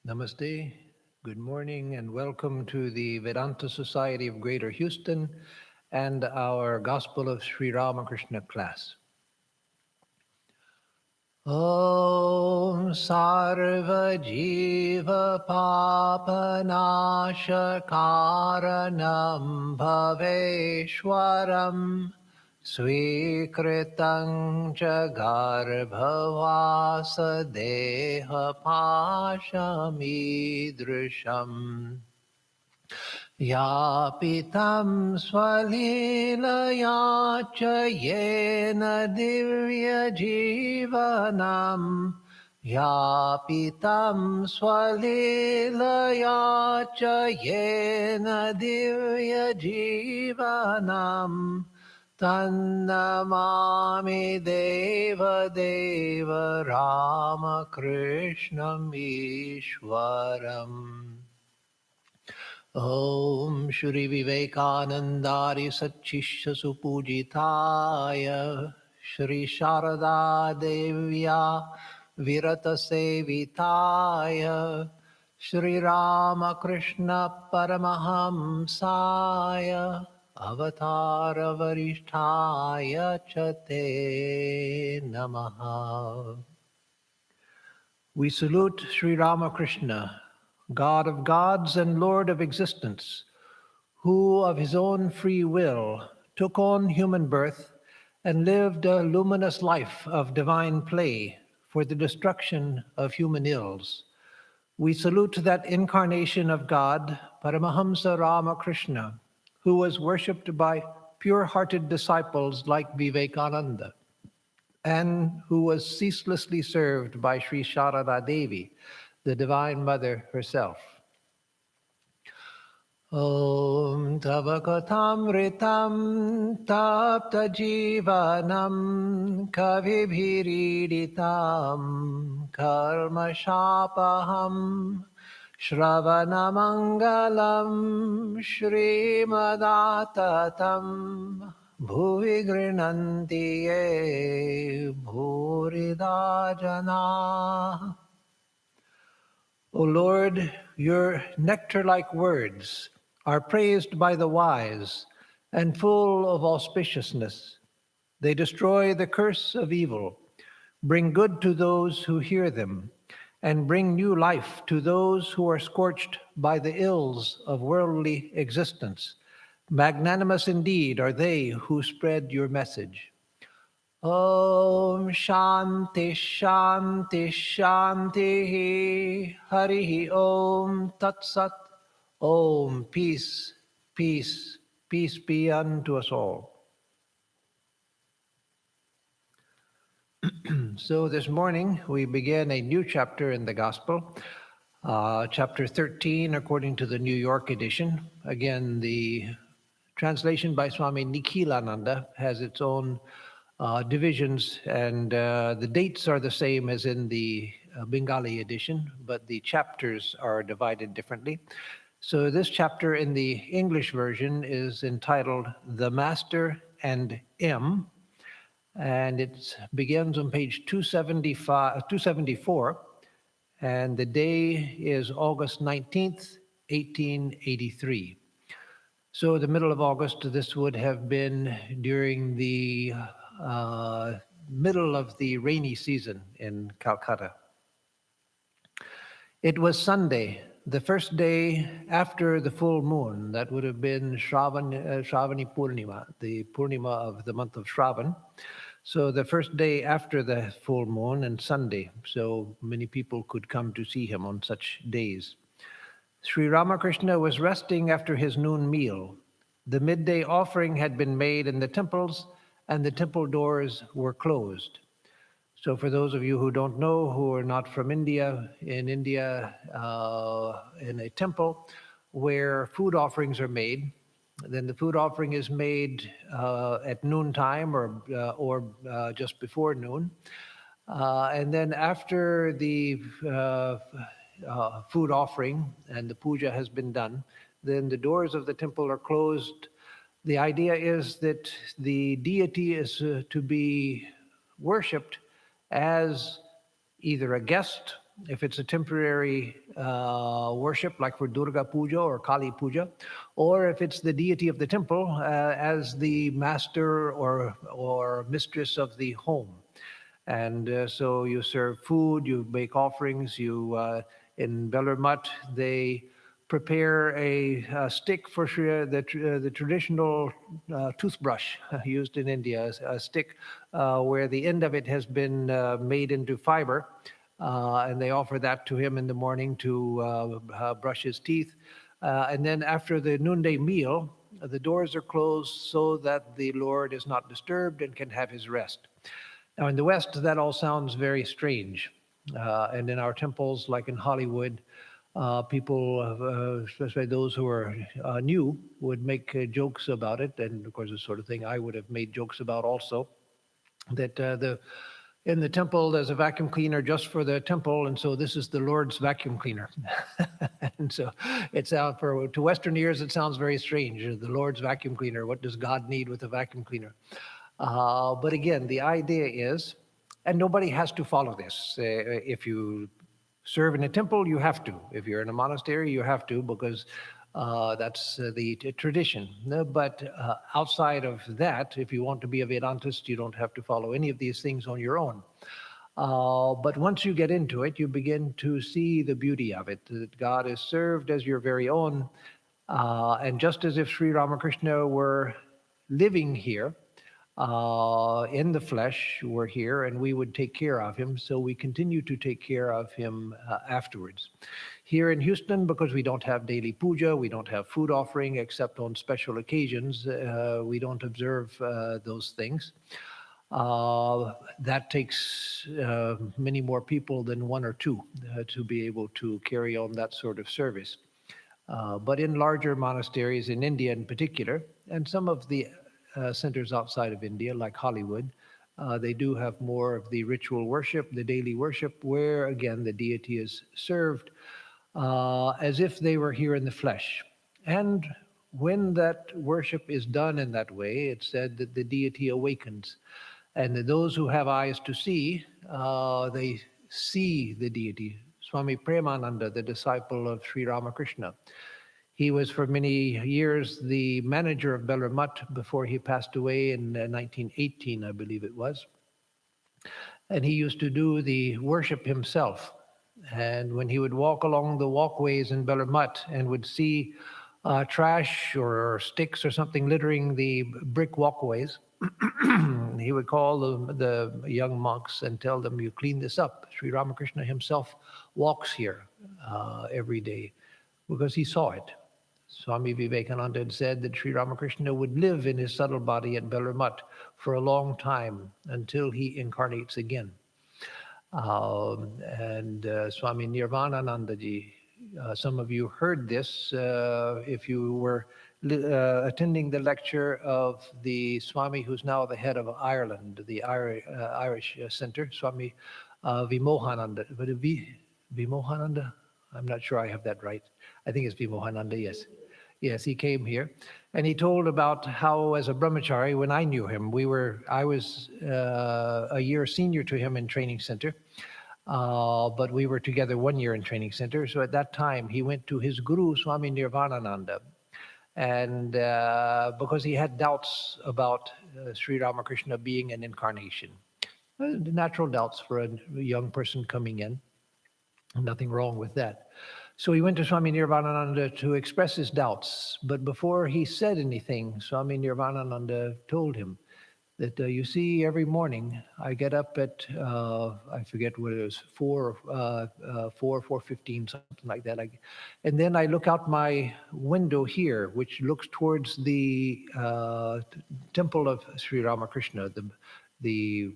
Namaste, good morning, and welcome to the Vedanta Society of Greater Houston and our Gospel of Sri Ramakrishna class. Om Sarva Jiva Papanashakaranam Bhaveshwaram Swikritam Jagarbhavasa Deha Pashamidrisham Yapitam Swalilaya Chayena Divya Jivanam Yapitam Swalilaya Chayena Divya Jivanam Tannamami Deva Deva Ramakrishnam Ishwaram. Om Shri Vivekanandari Satchishya Supujitaya Shri Sharada Devya Virata Sevitaya Shri Ramakrishna Paramahamsaya Avatara Varishtaya Chate Namaha. We salute Sri Ramakrishna, God of gods and Lord of existence, who of his own free will took on human birth and lived a luminous life of divine play for the destruction of human ills. We salute that incarnation of God, Paramahamsa Ramakrishna, who was worshipped by pure-hearted disciples like Vivekananda, and who was ceaselessly served by Sri Sharada Devi, the Divine Mother herself. Om Tavakatamritam Tapta Jivanam Kavibhiriditam Karma Shapaham Shravanamangalam Shrimadatam Bhuvi Grinanti Ye Bhurida Jana. O Lord, your nectar-like words are praised by the wise and full of auspiciousness. They destroy the curse of evil, bring good to those who hear them, and bring new life to those who are scorched by the ills of worldly existence. Magnanimous indeed are they who spread your message. Om Shanti Shanti Shanti Hari Om Tat Sat. Om peace, peace, peace be unto us all. So this morning we begin a new chapter in the Gospel, chapter 13 according to the New York edition. Again, the translation by Swami Nikhilananda has its own divisions, and the dates are the same as in the Bengali edition, but the chapters are divided differently. So this chapter in the English version is entitled The Master and M, and it begins on page 274, and the day is August 19th, 1883. So the middle of August, this would have been during the middle of the rainy season in Calcutta. It was Sunday, the first day after the full moon. That would have been Shravani Purnima, the Purnima of the month of Shravan. So the first day after the full moon and Sunday, so many people could come to see him on such days. Sri Ramakrishna was resting after his noon meal. The midday offering had been made in the temples, and the temple doors were closed. So for those of you who don't know, who are not from India, in a temple where food offerings are made, then the food offering is made at noontime or just before noon. And then after the food offering and the puja has been done, then the doors of the temple are closed. The idea is that the deity is to be worshipped as either a guest if it's a temporary worship, like for Durga Puja or Kali Puja, or if it's the deity of the temple as the master or mistress of the home. And so you serve food, you make offerings, in Belar Mutt, they prepare a stick for the traditional toothbrush used in India, a stick where the end of it has been made into fiber, and they offer that to him in the morning to brush his teeth. And then after the noonday meal, the doors are closed so that the Lord is not disturbed and can have his rest. Now, in the West, that all sounds very strange. And in our temples, like in Hollywood, people, especially those who are new, would make jokes about it. And of course, the sort of thing I would have made jokes about also. That in the temple, there's a vacuum cleaner just for the temple, and so this is the Lord's vacuum cleaner. And so it's to Western ears, it sounds very strange. The Lord's vacuum cleaner. What does God need with a vacuum cleaner? But again, the idea is, and nobody has to follow this. If you serve in a temple, you have to. If you're in a monastery, you have to, because that's the tradition. But outside of that, if you want to be a Vedantist, you don't have to follow any of these things on your own. But once you get into it, you begin to see the beauty of it, that God is served as your very own. And just as if Sri Ramakrishna were living here, in the flesh, were here, and we would take care of him. So we continue to take care of him afterwards. Here in Houston, because we don't have daily puja, we don't have food offering except on special occasions, we don't observe those things. That takes many more people than one or two to be able to carry on that sort of service. But in larger monasteries in India in particular, and some of the centers outside of India, like Hollywood, they do have more of the ritual worship, the daily worship, where again the deity is served as if they were here in the flesh. And when that worship is done in that way, it's said that the deity awakens. And those who have eyes to see, they see the deity. Swami Premananda, the disciple of Sri Ramakrishna, he was for many years the manager of Belar Mutt before he passed away in 1918, I believe it was. And he used to do the worship himself. And when he would walk along the walkways in Belar Mutt and would see trash or sticks or something littering the brick walkways, he would call the young monks and tell them, "You clean this up." Sri Ramakrishna himself walks here every day because he saw it. Swami Vivekananda had said that Sri Ramakrishna would live in his subtle body at Belar Mutt for a long time until he incarnates again. Swami Nirvananandaji, some of you heard this if you were attending the lecture of the Swami who's now the head of Ireland, the Irish Center, Swami Vimohananda. But Vimohananda? I'm not sure I have that right. I think it's Vimohananda, yes. Yes, he came here, and he told about how, as a brahmachari, when I knew him, I was a year senior to him in training center, but we were together 1 year in training center. So at that time, he went to his guru, Swami Nirvanananda, and because he had doubts about Sri Ramakrishna being an incarnation, natural doubts for a young person coming in, nothing wrong with that. So he went to Swami Nirvanananda to express his doubts. But before he said anything, Swami Nirvanananda told him that, you see, every morning I get up at, I forget what it was, 4:15, something like that. And then I look out my window here, which looks towards the temple of Sri Ramakrishna. The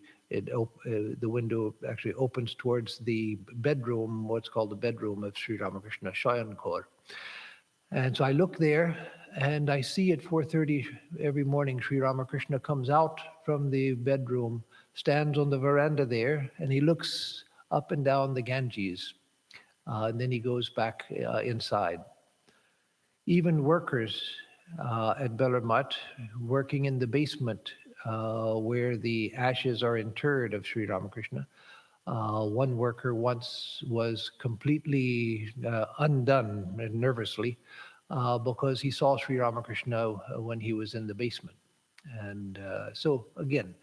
window actually opens towards the bedroom, what's called the bedroom of Sri Ramakrishna, Shayankor. And so I look there and I see at 4:30 every morning, Sri Ramakrishna comes out from the bedroom, stands on the veranda there, and he looks up and down the Ganges. And then he goes back inside. Even workers at Belar Mutt, working in the basement, where the ashes are interred of Sri Ramakrishna, One worker once was completely undone nervously because he saw Sri Ramakrishna when he was in the basement. And so, again,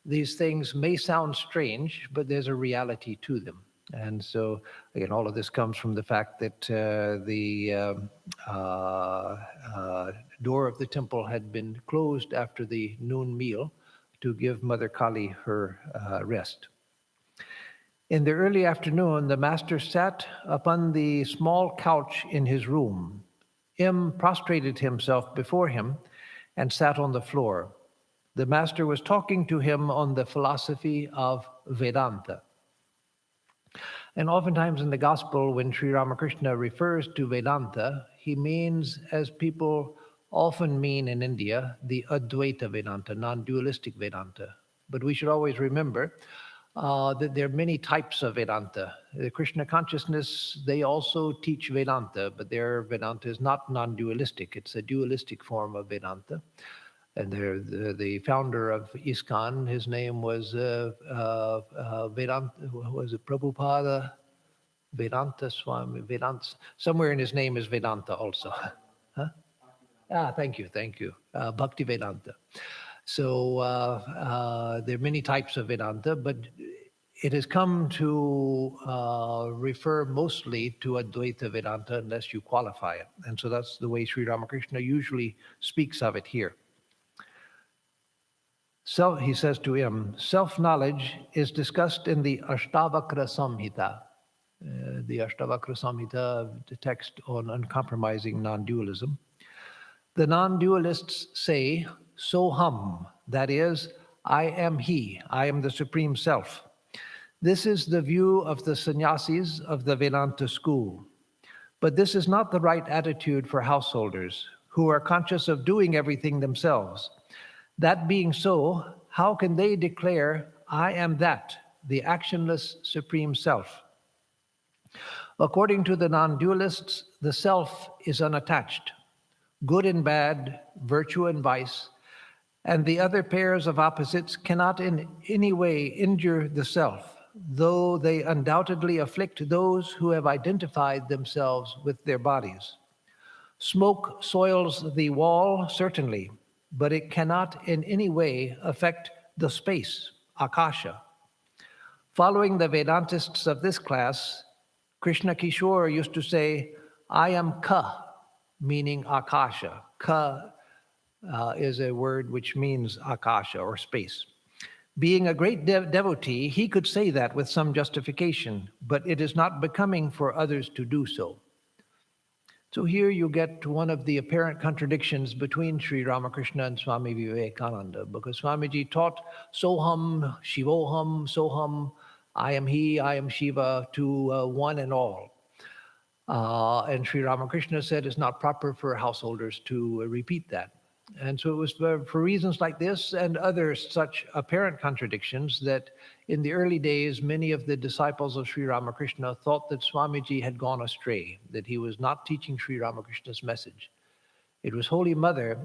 these things may sound strange, but there's a reality to them. And so, again, all of this comes from the fact that the door of the temple had been closed after the noon meal to give Mother Kali her rest. In the early afternoon, the master sat upon the small couch in his room. M prostrated himself before him and sat on the floor. The master was talking to him on the philosophy of Vedanta. And oftentimes in the gospel, when Sri Ramakrishna refers to Vedanta, he means, as people often mean in India, the Advaita Vedanta, non-dualistic Vedanta. But we should always remember that there are many types of Vedanta. The Krishna consciousness, they also teach Vedanta, but their Vedanta is not non-dualistic. It's a dualistic form of Vedanta. And the founder of ISKCON, his name was Vedanta, was it Prabhupada? Vedanta Swami, Vedanta, somewhere in his name is Vedanta also. Huh? Thank you. Bhakti Vedanta. So there are many types of Vedanta, but it has come to refer mostly to Advaita Vedanta unless you qualify it. And so that's the way Sri Ramakrishna usually speaks of it here. So he says to him, self-knowledge is discussed in the Ashtavakra Samhita. The Ashtavakra Samhita, the text on uncompromising non-dualism. The non-dualists say, Soham, that is, I am he, I am the Supreme Self. This is the view of the sannyasis of the Vedanta school. But this is not the right attitude for householders who are conscious of doing everything themselves. That being so, how can they declare, I am that, the actionless Supreme Self? According to the non-dualists, the self is unattached. Good and bad, virtue and vice, and the other pairs of opposites cannot in any way injure the self, though they undoubtedly afflict those who have identified themselves with their bodies. Smoke soils the wall, certainly, but it cannot in any way affect the space, akasha. Following the Vedantists of this class, Krishna Kishore used to say, I am Ka, meaning akasha. Ka is a word which means akasha or space. Being a great devotee, he could say that with some justification, but it is not becoming for others to do so. So here you get one of the apparent contradictions between Sri Ramakrishna and Swami Vivekananda, because Swamiji taught Soham, Shivoham, Soham, I am he, I am Shiva, to one and all. And Sri Ramakrishna said it's not proper for householders to repeat that. And so it was for reasons like this and other such apparent contradictions that in the early days, many of the disciples of Sri Ramakrishna thought that Swamiji had gone astray, that he was not teaching Sri Ramakrishna's message. It was Holy Mother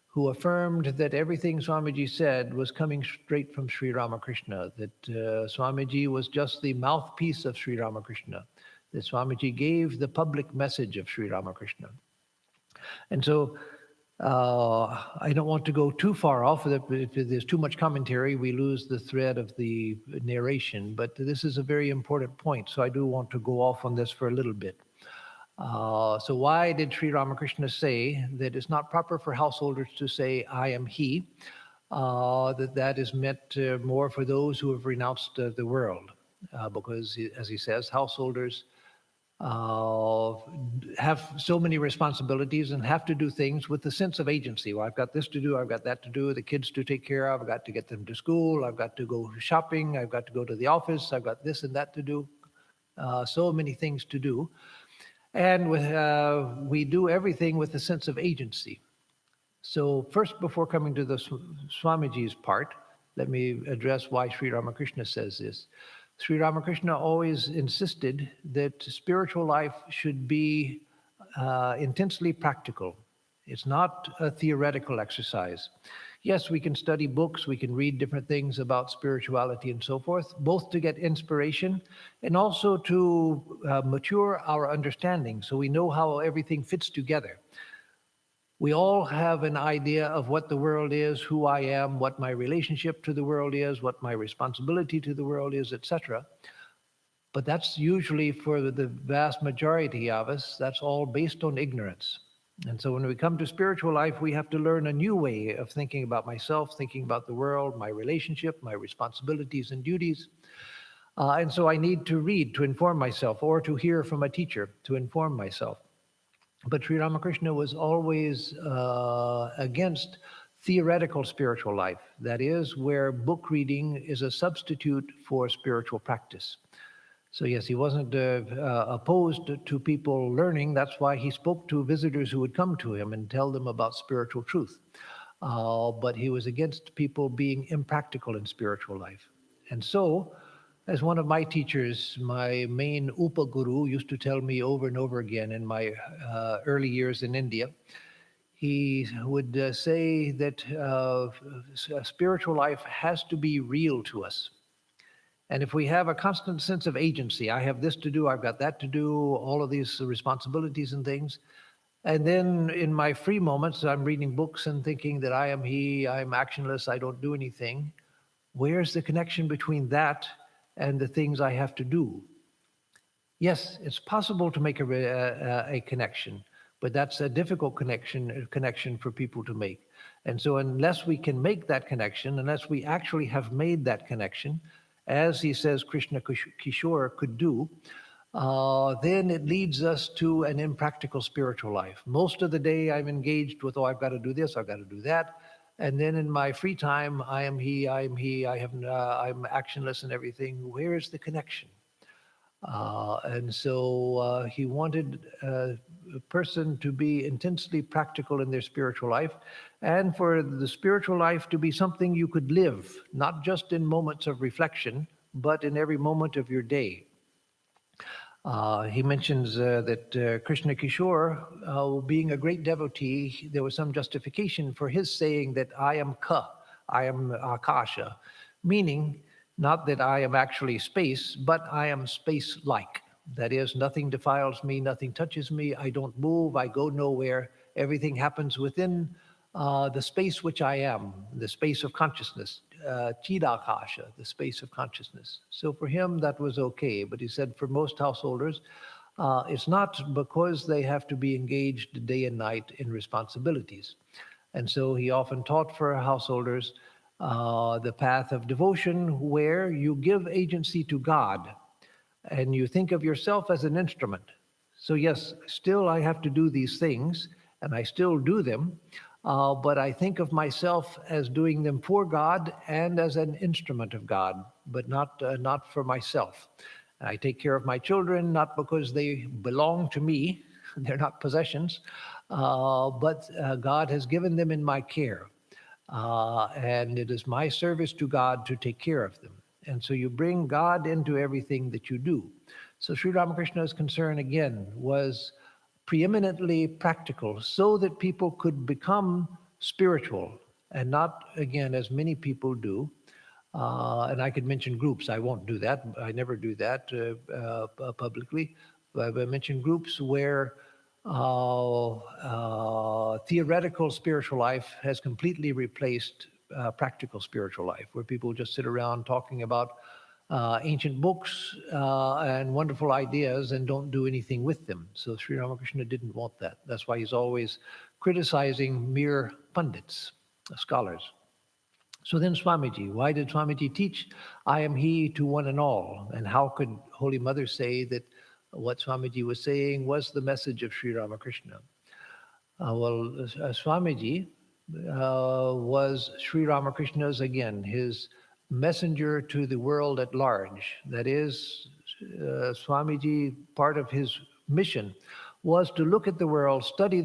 who affirmed that everything Swamiji said was coming straight from Sri Ramakrishna, that Swamiji was just the mouthpiece of Sri Ramakrishna, that Swamiji gave the public message of Sri Ramakrishna. And so I don't want to go too far off. If there's too much commentary, we lose the thread of the narration. But this is a very important point, so I do want to go off on this for a little bit. So why did Sri Ramakrishna say that it's not proper for householders to say, I am he, that is meant more for those who have renounced the world? Because, as he says, householders have so many responsibilities and have to do things with a sense of agency. Well, I've got this to do, I've got that to do, the kids to take care of, I've got to get them to school, I've got to go shopping, I've got to go to the office, I've got this and that to do, so many things to do. And we do everything with a sense of agency. So first, before coming to the Swamiji's part, let me address why Sri Ramakrishna says this. Sri Ramakrishna always insisted that spiritual life should be intensely practical. It's not a theoretical exercise. Yes, we can study books, we can read different things about spirituality and so forth, both to get inspiration and also to mature our understanding so we know how everything fits together. We all have an idea of what the world is, who I am, what my relationship to the world is, what my responsibility to the world is, etc. But that's usually for the vast majority of us, that's all based on ignorance. And so when we come to spiritual life, we have to learn a new way of thinking about myself, thinking about the world, my relationship, my responsibilities and duties. And so I need to read to inform myself or to hear from a teacher to inform myself. But Sri Ramakrishna was always against theoretical spiritual life. That is, where book reading is a substitute for spiritual practice. So yes, he wasn't opposed to people learning. That's why he spoke to visitors who would come to him and tell them about spiritual truth. But he was against people being impractical in spiritual life. And so, as one of my teachers, my main Upa Guru, used to tell me over and over again in my early years in India, he would say that spiritual life has to be real to us. And if we have a constant sense of agency, I have this to do, I've got that to do, all of these responsibilities and things. And then in my free moments, I'm reading books and thinking that I am he, I'm actionless, I don't do anything. Where's the connection between that and the things I have to do? Yes, it's possible to make a connection, but that's a difficult connection for people to make. And so unless we can make that connection, unless we actually have made that connection, as he says Krishna Kishore could do, then it leads us to an impractical spiritual life. Most of the day I'm engaged with, oh, I've got to do this, I've got to do that. And then in my free time, I am he, I'm I'm actionless and everything. Where is the connection? And so he wanted a person to be intensely practical in their spiritual life, and for the spiritual life to be something you could live, not just in moments of reflection, but in every moment of your day. He mentions that Krishna Kishore, being a great devotee, there was some justification for his saying that I am Ka, I am Akasha, meaning not that I am actually space, but I am space-like. That is, nothing defiles me, nothing touches me, I don't move, I go nowhere. Everything happens within the space which I am, the space of consciousness, Chidakasha, the space of consciousness. So for him, that was okay. But he said for most householders, it's not because they have to be engaged day and night in responsibilities. And so he often taught for householders the path of devotion, where you give agency to God and you think of yourself as an instrument. So yes, still I have to do these things, and I still do them, but I think of myself as doing them for God and as an instrument of God, but not for myself. I take care of my children, not because they belong to me, they're not possessions, but God has given them in my care. And it is my service to God to take care of them. And so you bring God into everything that you do. So Sri Ramakrishna's concern, again, was preeminently practical so that people could become spiritual and not, again, as many people do. And I could mention groups. I won't do that. I never do that publicly. But I mention groups where theoretical spiritual life has completely replaced practical spiritual life, where people just sit around talking about ancient books and wonderful ideas and don't do anything with them. So Sri Ramakrishna didn't want that. That's why he's always criticizing mere pundits, scholars. So then Swamiji, why did Swamiji teach, I am he to one and all? And how could Holy Mother say that what Swamiji was saying was the message of Sri Ramakrishna? Swamiji was Sri Ramakrishna's, again, his messenger to the world at large. That is, Swamiji, part of his mission was to look at the world, study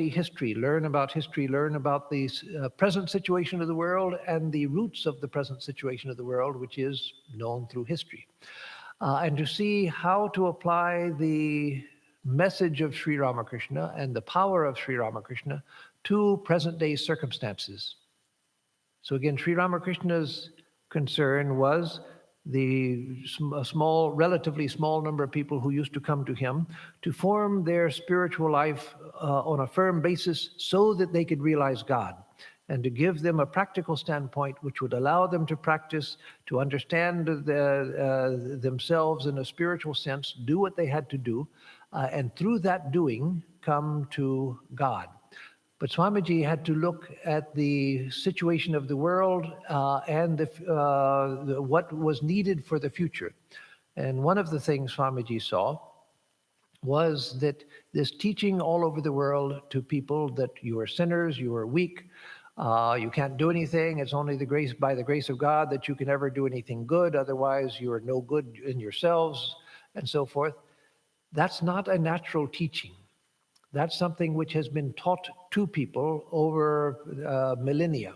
history, learn about the present situation of the world and the roots of the present situation of the world, which is known through history. And to see how to apply the message of Sri Ramakrishna and the power of Sri Ramakrishna to present day circumstances. So again, Sri Ramakrishna's concern was a relatively small number of people who used to come to him to form their spiritual life on a firm basis so that they could realize God, and to give them a practical standpoint which would allow them to practice, to understand themselves in a spiritual sense, do what they had to do, and through that doing, come to God. But Swamiji had to look at the situation of the world and what was needed for the future. And one of the things Swamiji saw was that this teaching all over the world to people that you are sinners, you are weak, you can't do anything. It's only by the grace of God that you can ever do anything good. Otherwise, you are no good in yourselves, and so forth. That's not a natural teaching. That's something which has been taught to people over millennia.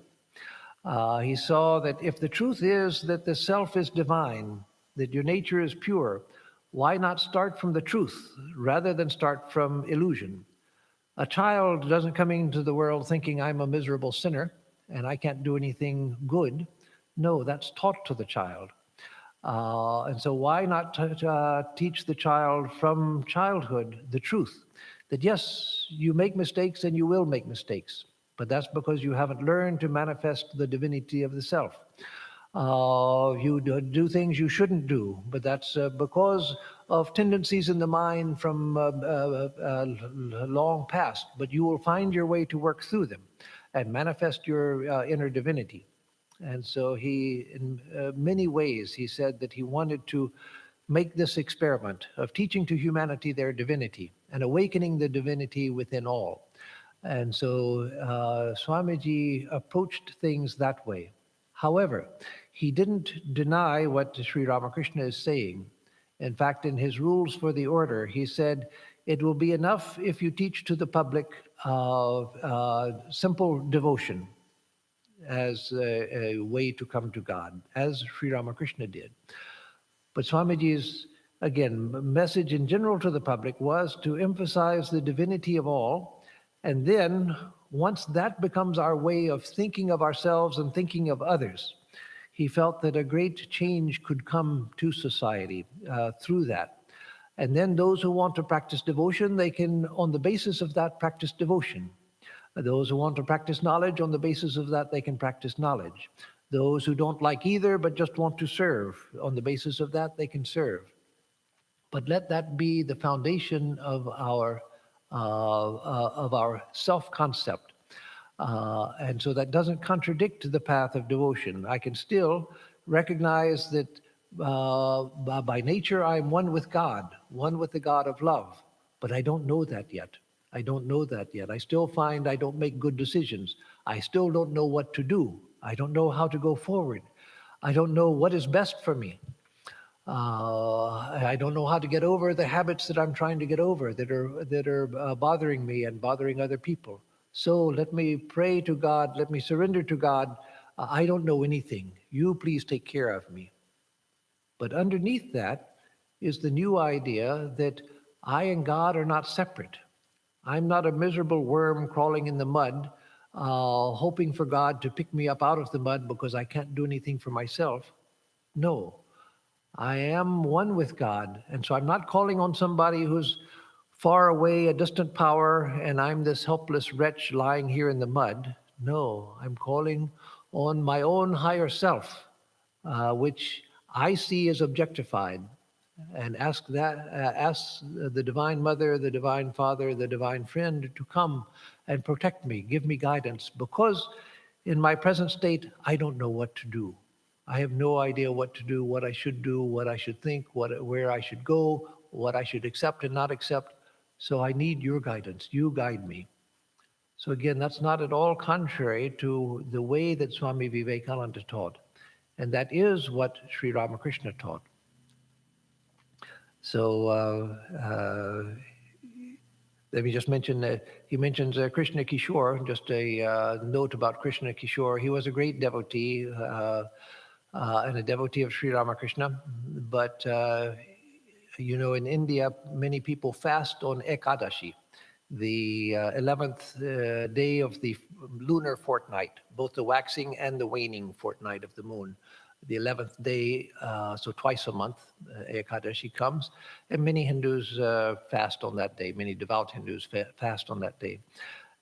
He saw that if the truth is that the self is divine, that your nature is pure, why not start from the truth rather than start from illusion? A child doesn't come into the world thinking, I'm a miserable sinner and I can't do anything good. No, that's taught to the child. And so why not teach the child from childhood the truth? That yes, you make mistakes and you will make mistakes, but that's because you haven't learned to manifest the divinity of the self. You do things you shouldn't do, but that's because of tendencies in the mind from long past. But you will find your way to work through them and manifest your inner divinity. And so he, in many ways, he said that he wanted to make this experiment of teaching to humanity their divinity and awakening the divinity within all. And so Swamiji approached things that way. However, he didn't deny what Sri Ramakrishna is saying. In fact, in his rules for the order, he said, it will be enough if you teach to the public simple devotion as a way to come to God, as Sri Ramakrishna did. But Swamiji's, again, message in general to the public was to emphasize the divinity of all. And then once that becomes our way of thinking of ourselves and thinking of others, he felt that a great change could come to society through that. And then those who want to practice devotion, they can, on the basis of that, practice devotion. Those who want to practice knowledge, on the basis of that, they can practice knowledge. Those who don't like either but just want to serve, on the basis of that, they can serve. But let that be the foundation of our self-concept. And so that doesn't contradict the path of devotion. I can still recognize that by nature I'm one with God, one with the God of love, but I don't know that yet. I don't know that yet. I still find I don't make good decisions. I still don't know what to do. I don't know how to go forward. I don't know what is best for me. I don't know how to get over the habits that I'm trying to get over that are bothering me and bothering other people. So let me pray to God. Let me surrender to God. I don't know anything. You please take care of me. But underneath that is the new idea that I and God are not separate. I'm not a miserable worm crawling in the mud, hoping for God to pick me up out of the mud because I can't do anything for myself. No, I am one with God. And so I'm not calling on somebody who's far away, a distant power, and I'm this helpless wretch lying here in the mud. No, I'm calling on my own higher self, which I see as objectified, and ask the Divine Mother, the Divine Father, the Divine Friend to come and protect me, give me guidance, because in my present state, I don't know what to do. I have no idea what to do, what I should do, what I should think, where I should go, what I should accept and not accept. So I need your guidance. You guide me. So again, that's not at all contrary to the way that Swami Vivekananda taught. And that is what Sri Ramakrishna taught. So let me just mention, he mentions Krishna Kishore, just a note about Krishna Kishore. He was a great devotee and a devotee of Sri Ramakrishna. But, you know, in India, many people fast on Ekadashi. the 11th day of the lunar fortnight, both the waxing and the waning fortnight of the moon. The 11th day, so twice a month, Ekadashi comes, and many Hindus fast on that day. Many devout Hindus fast on that day.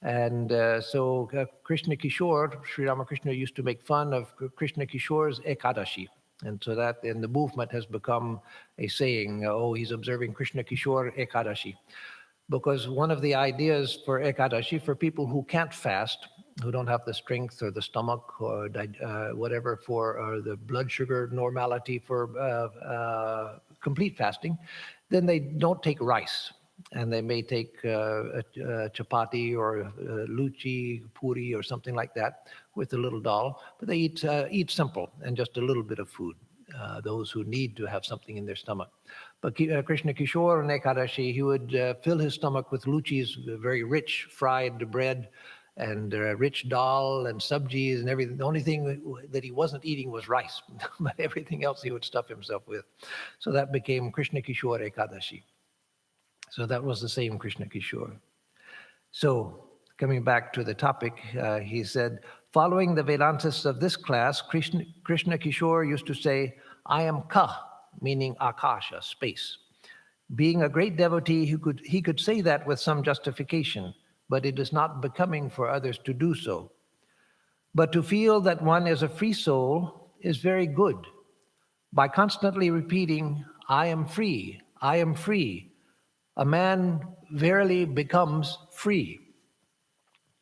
And so Krishna Kishore, Sri Ramakrishna used to make fun of Krishna Kishore's Ekadashi. And so that in the movement has become a saying, oh, he's observing Krishna Kishore Ekadashi. Because one of the ideas for Ekadashi, for people who can't fast, who don't have the strength or the stomach or whatever for the blood sugar normality for complete fasting, then they don't take rice. And they may take a chapati or luchi, puri, or something like that with a little dal. But they eat simple and just a little bit of food, those who need to have something in their stomach. But Krishna Kishore on Ekadashi, he would fill his stomach with luchis, very rich fried bread, and rich dal and sabjis and everything. The only thing that he wasn't eating was rice, but everything else he would stuff himself with. So that became Krishna Kishore Ekadashi. So that was the same Krishna Kishore. So coming back to the topic, he said, following the Vedantists of this class, Krishna Kishore used to say, I am Ka, meaning Akasha, space. Being a great devotee, he could say that with some justification, but it is not becoming for others to do so. But to feel that one is a free soul is very good. By constantly repeating, I am free, a man verily becomes free.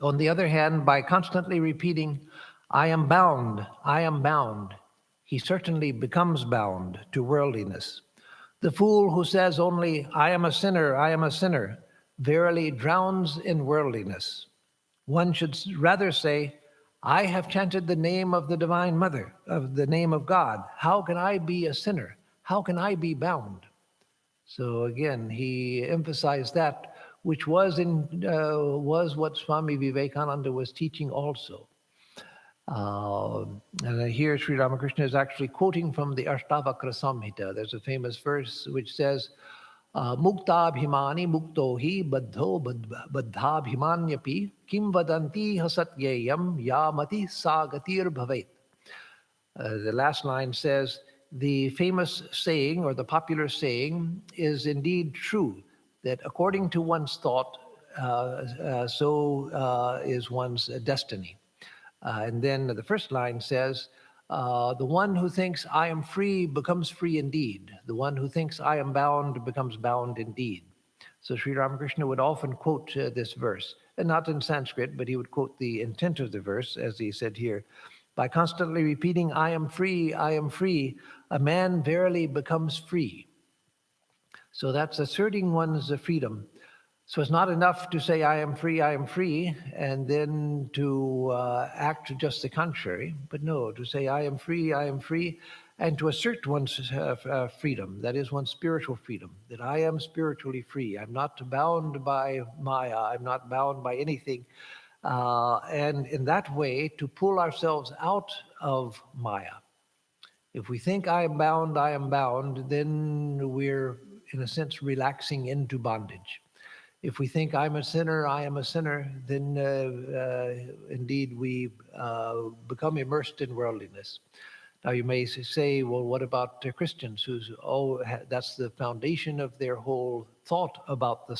On the other hand, by constantly repeating, I am bound, he certainly becomes bound to worldliness. The fool who says only, I am a sinner, verily drowns in worldliness. One should rather say, I have chanted the name of the Divine Mother, of the name of God. How can I be a sinner? How can I be bound? So again, he emphasized that, which was what Swami Vivekananda was teaching also. And here Sri Ramakrishna is actually quoting from the Ashtavakra Samhita. There's a famous verse which says, Muktabhimani muktohi baddho baddhabhimanyapi kim vadanti hasatyayam yamati sagatir bhavet. The last line says, the famous saying or the popular saying is indeed true, that according to one's thought, so is one's destiny. And then the first line says, the one who thinks I am free becomes free indeed. The one who thinks I am bound becomes bound indeed. So Sri Ramakrishna would often quote this verse, and not in Sanskrit, but he would quote the intent of the verse, as he said here. By constantly repeating, I am free, a man verily becomes free. So that's asserting one's freedom. So it's not enough to say, I am free, and then to act just the contrary. But no, to say, I am free, and to assert one's freedom, that is one's spiritual freedom, that I am spiritually free. I'm not bound by Maya, I'm not bound by anything. And in that way, to pull ourselves out of Maya. If we think I am bound, then we're, in a sense, relaxing into bondage. If we think I am a sinner, then indeed we become immersed in worldliness. Now you may say, well, what about Christians who's, that's the foundation of their whole thought about the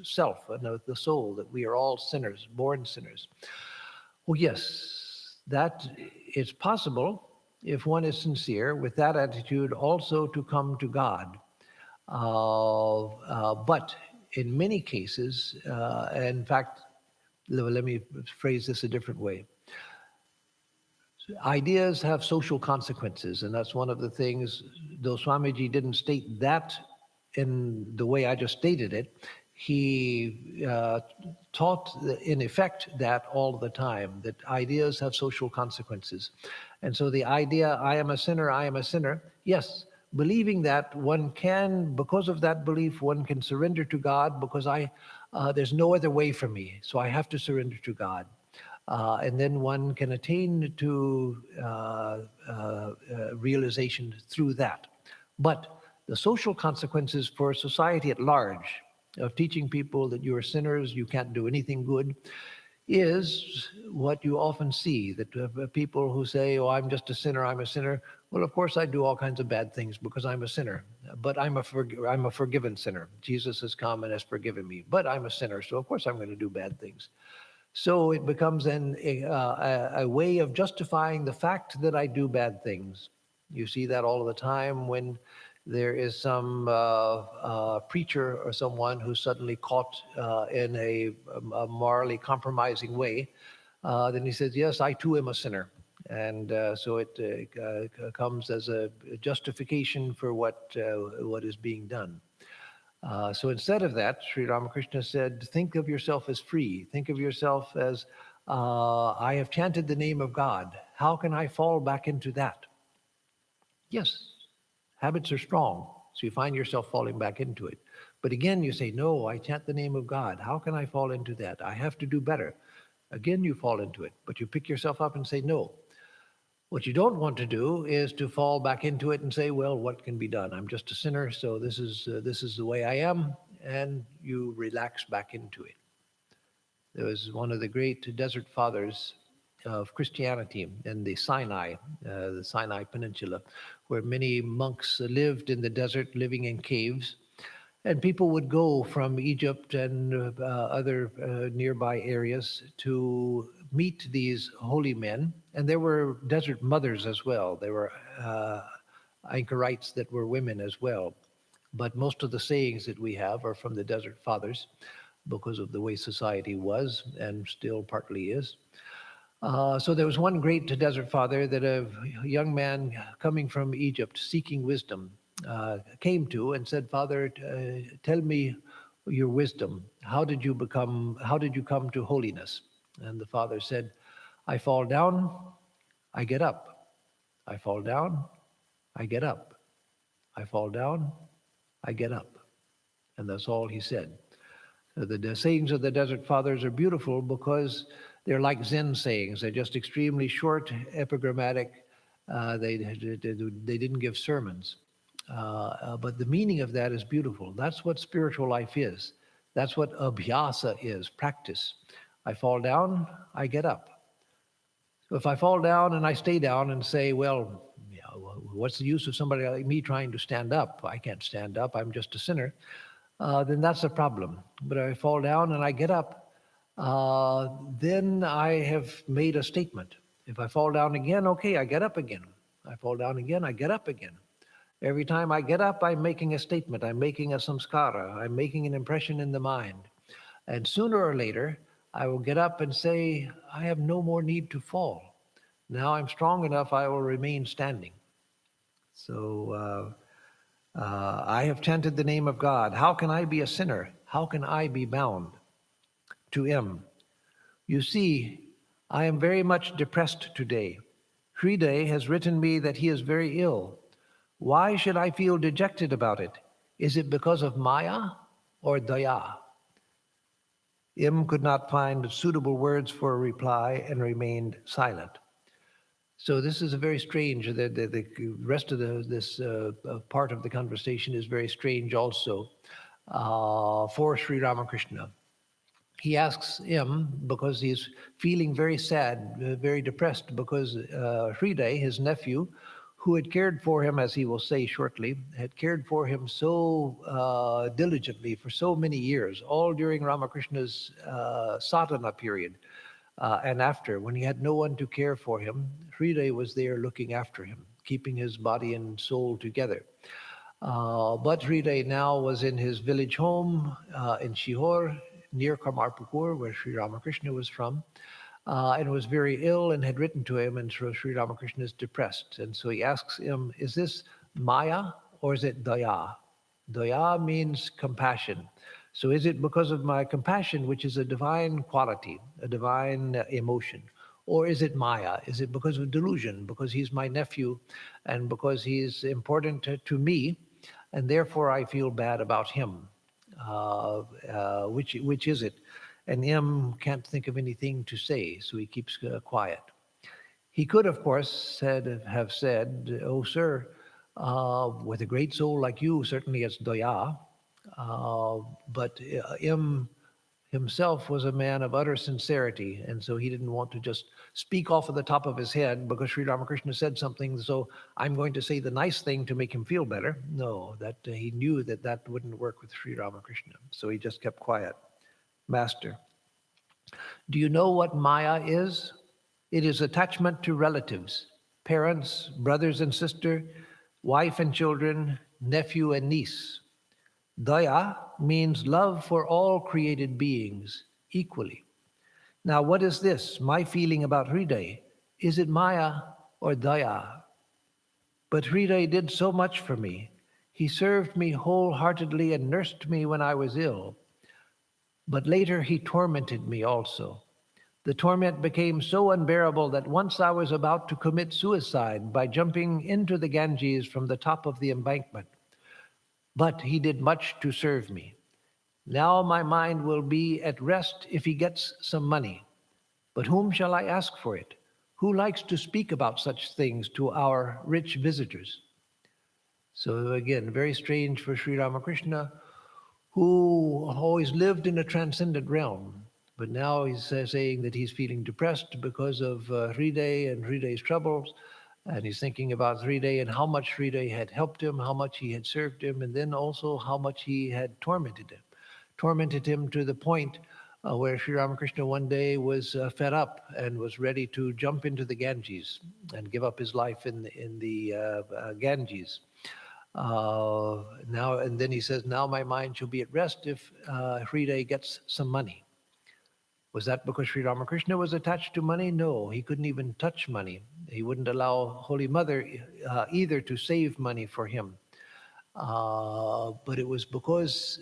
self and the soul, that we are all sinners, born sinners. Well, yes, that is possible if one is sincere with that attitude also to come to God. But in many cases, in fact, let me phrase this a different way. Ideas have social consequences, and that's one of the things, though Swamiji didn't state that in the way I just stated it, he taught in effect that all the time, that ideas have social consequences. And so the idea, I am a sinner, yes, believing that one can, because of that belief, one can surrender to God because there's no other way for me, so I have to surrender to God. And then one can attain to realization through that. But the social consequences for society at large, of teaching people that you are sinners, you can't do anything good, is what you often see, that people who say, oh, I'm just a sinner, I'm a sinner. Well, of course, I do all kinds of bad things because I'm a sinner, but I'm a forgiven sinner. Jesus has come and has forgiven me, but I'm a sinner, so of course I'm going to do bad things. So it becomes a way of justifying the fact that I do bad things. You see that all the time when there is some preacher or someone who's suddenly caught in a morally compromising way. Then he says, yes, I too am a sinner. And so it comes as a justification for what is being done. So instead of that, Sri Ramakrishna said, think of yourself as free. Think of yourself as, I have chanted the name of God. How can I fall back into that? Yes, habits are strong. So you find yourself falling back into it. But again, you say, no, I chant the name of God. How can I fall into that? I have to do better. Again, you fall into it. But you pick yourself up and say, no. What you don't want to do is to fall back into it and say, well, what can be done? I'm just a sinner, so this is the way I am, and you relax back into it. There was one of the great desert fathers of Christianity in the Sinai Peninsula, where many monks lived in the desert, living in caves. And people would go from Egypt and other nearby areas to meet these holy men. And there were desert mothers as well. There were anchorites that were women as well. But most of the sayings that we have are from the desert fathers because of the way society was and still partly is. So there was one great desert father that a young man coming from Egypt seeking wisdom came to and said, Father, tell me your wisdom. How did you come to holiness? And the father said, I fall down, I get up. I fall down, I get up. I fall down, I get up. And that's all he said. The sayings of the Desert Fathers are beautiful because they're like Zen sayings. They're just extremely short, epigrammatic. They didn't give sermons. But the meaning of that is beautiful. That's what spiritual life is. That's what abhyasa is, practice. I fall down, I get up. So if I fall down and I stay down and say, well, what's the use of somebody like me trying to stand up? I can't stand up, I'm just a sinner. Then that's a problem. But if I fall down and I get up, then I have made a statement. If I fall down again, okay, I get up again. I fall down again, I get up again. Every time I get up, I'm making a statement. I'm making a samskara. I'm making an impression in the mind. And sooner or later, I will get up and say, I have no more need to fall. Now I'm strong enough, I will remain standing. So I have chanted the name of God. How can I be a sinner? How can I be bound? To M. You see, I am very much depressed today. Hriday has written me that he is very ill. Why should I feel dejected about it? Is it because of Maya or Daya? M could not find suitable words for a reply and remained silent. So this is a very strange, the rest of this part of the conversation is very strange also for Sri Ramakrishna. He asks him because he's feeling very sad, very depressed because Hriday, his nephew, who had cared for him, as he will say shortly, had cared for him so diligently for so many years, all during Ramakrishna's sadhana period. And after, when he had no one to care for him, Hriday was there looking after him, keeping his body and soul together. But Hriday now was in his village home in Shihor, near Kamarpukur, where Sri Ramakrishna was from, and was very ill and had written to him, and Sri Ramakrishna is depressed. And so he asks him, is this Maya or is it Daya? Daya means compassion. So is it because of my compassion, which is a divine quality, a divine emotion? Or is it Maya? Is it because of delusion, because he's my nephew and because he's important to me, and therefore I feel bad about him? Which is it? And M can't think of anything to say, so he keeps quiet. He could, of course, have said, oh, sir, with a great soul like you, certainly it's Daya. But himself was a man of utter sincerity, and so he didn't want to just speak off of the top of his head because Sri Ramakrishna said something, so I'm going to say the nice thing to make him feel better. No, that he knew that that wouldn't work with Sri Ramakrishna, so he just kept quiet. Master, do you know what Maya is? It is attachment to relatives, parents, brothers and sister, wife and children, nephew and niece. Daya means love for all created beings equally. Now, what is this, my feeling about Hriday? Is it Maya or Daya? But Hriday did so much for me. He served me wholeheartedly and nursed me when I was ill. But later he tormented me also. The torment became so unbearable that once I was about to commit suicide by jumping into the Ganges from the top of the embankment. But he did much to serve me. Now my mind will be at rest if he gets some money. But whom shall I ask for it? Who likes to speak about such things to our rich visitors? So again, very strange for Sri Ramakrishna, who always lived in a transcendent realm. But now he's saying that he's feeling depressed because of Hriday and Hriday's troubles. And he's thinking about Hriday and how much Hriday had helped him, how much he had served him, and then also how much he had tormented him. Tormented him to the point where Sri Ramakrishna one day was fed up and was ready to jump into the Ganges and give up his life in the Ganges. Now and then he says, now my mind shall be at rest if Hriday gets some money. Was that because Sri Ramakrishna was attached to money? No, he couldn't even touch money. He wouldn't allow Holy Mother either to save money for him. But it was because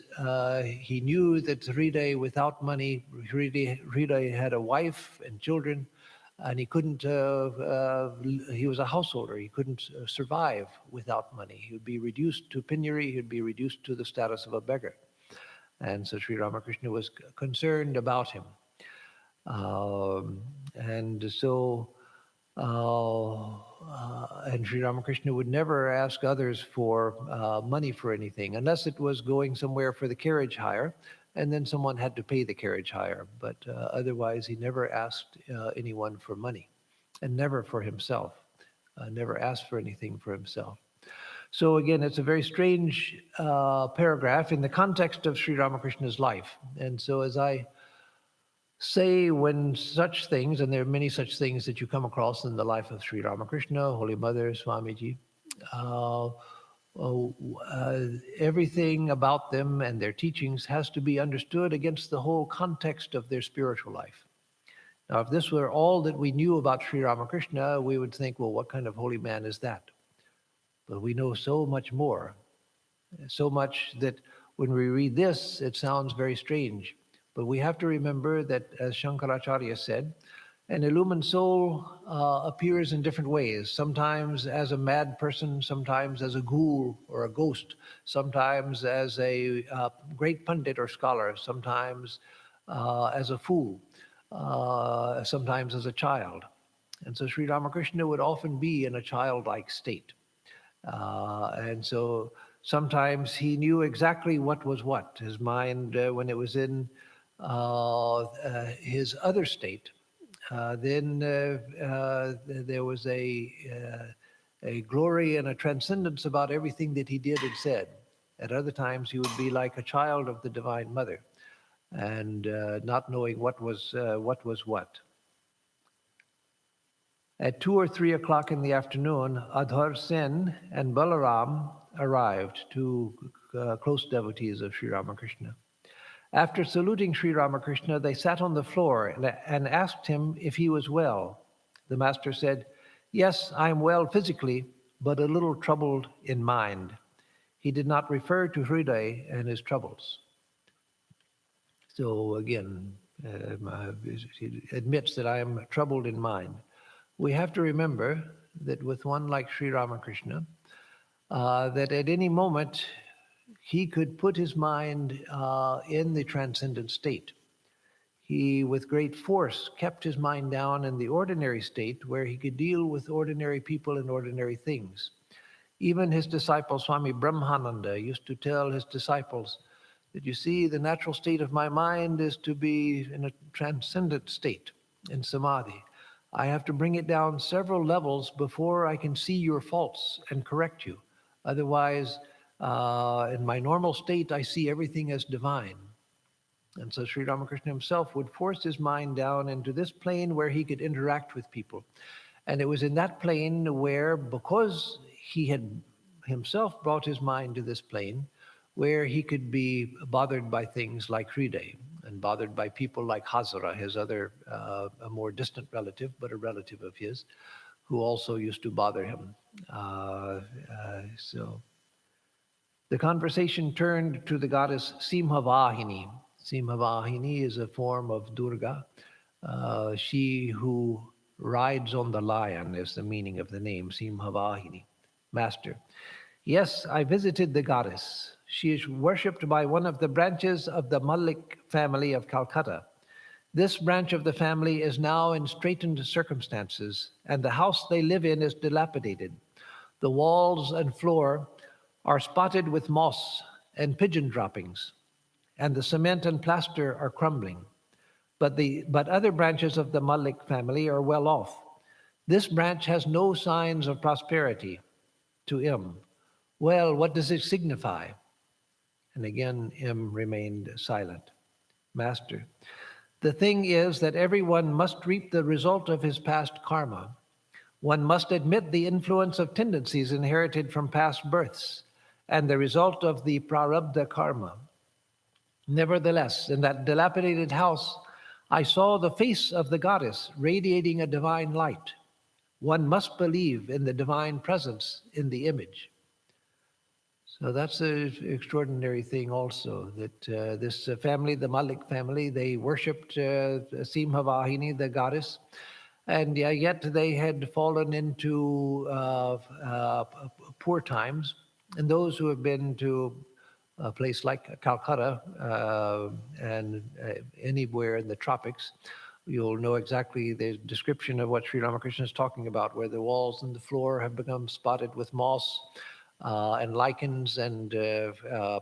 he knew that Hriday, without money, Hriday had a wife and children, and he couldn't, he was a householder. He couldn't survive without money. He would be reduced to penury. He would be reduced to the status of a beggar. And so Sri Ramakrishna was concerned about him. And Sri Ramakrishna would never ask others for money for anything, unless it was going somewhere for the carriage hire, and then someone had to pay the carriage hire. But otherwise, he never asked anyone for money, and never for himself. Never asked for anything for himself. So again, it's a very strange paragraph in the context of Sri Ramakrishna's life. And so as I say, when such things, and there are many such things that you come across in the life of Sri Ramakrishna, Holy Mother, Swamiji, everything about them and their teachings has to be understood against the whole context of their spiritual life. Now, if this were all that we knew about Sri Ramakrishna, we would think, well, what kind of holy man is that? But we know so much more, so much that when we read this, it sounds very strange. But we have to remember that, as Shankaracharya said, an illumined soul appears in different ways, sometimes as a mad person, sometimes as a ghoul or a ghost, sometimes as a great pundit or scholar, sometimes as a fool, sometimes as a child. And so Sri Ramakrishna would often be in a childlike state. And so sometimes he knew exactly what was what. His mind, when it was in his other state, then there was a glory and a transcendence about everything that he did and said. At other times, he would be like a child of the Divine Mother, and not knowing what was what. At 2 or 3 o'clock in the afternoon, Adhar Sen and Balaram arrived, two close devotees of Sri Ramakrishna. After saluting Sri Ramakrishna, they sat on the floor and asked him if he was well. The master said, "Yes, I am well physically, but a little troubled in mind." He did not refer to Hriday and his troubles. So again, he admits that I am troubled in mind. We have to remember that with one like Sri Ramakrishna, that at any moment he could put his mind in the transcendent state. He, with great force, kept his mind down in the ordinary state where he could deal with ordinary people and ordinary things. Even his disciple, Swami Brahmananda, used to tell his disciples that you see the natural state of my mind is to be in a transcendent state, in samadhi. I have to bring it down several levels before I can see your faults and correct you. Otherwise, in my normal state, I see everything as divine. And so Sri Ramakrishna himself would force his mind down into this plane where he could interact with people. And it was in that plane where, because he had himself brought his mind to this plane, where he could be bothered by things like Hriday and bothered by people like Hazara, his other, a more distant relative, but a relative of his, who also used to bother him. So the conversation turned to the goddess Simhavahini. Simhavahini is a form of Durga. She who rides on the lion is the meaning of the name, Simhavahini. Master. Yes, I visited the goddess. She is worshipped by one of the branches of the Malik family of Calcutta. This branch of the family is now in straitened circumstances, and the house they live in is dilapidated. The walls and floor are spotted with moss and pigeon droppings, and the cement and plaster are crumbling. But other branches of the Malik family are well off. This branch has no signs of prosperity. To him, well, what does it signify? And again, M remained silent. Master, the thing is that everyone must reap the result of his past karma. One must admit the influence of tendencies inherited from past births and the result of the prarabdha karma. Nevertheless, in that dilapidated house, I saw the face of the goddess radiating a divine light. One must believe in the divine presence in the image. So that's an extraordinary thing also, that this family, the Malik family, they worshipped Simhavahini, the goddess, and yet they had fallen into poor times. And those who have been to a place like Calcutta and anywhere in the tropics, you'll know exactly the description of what Sri Ramakrishna is talking about, where the walls and the floor have become spotted with moss and lichens and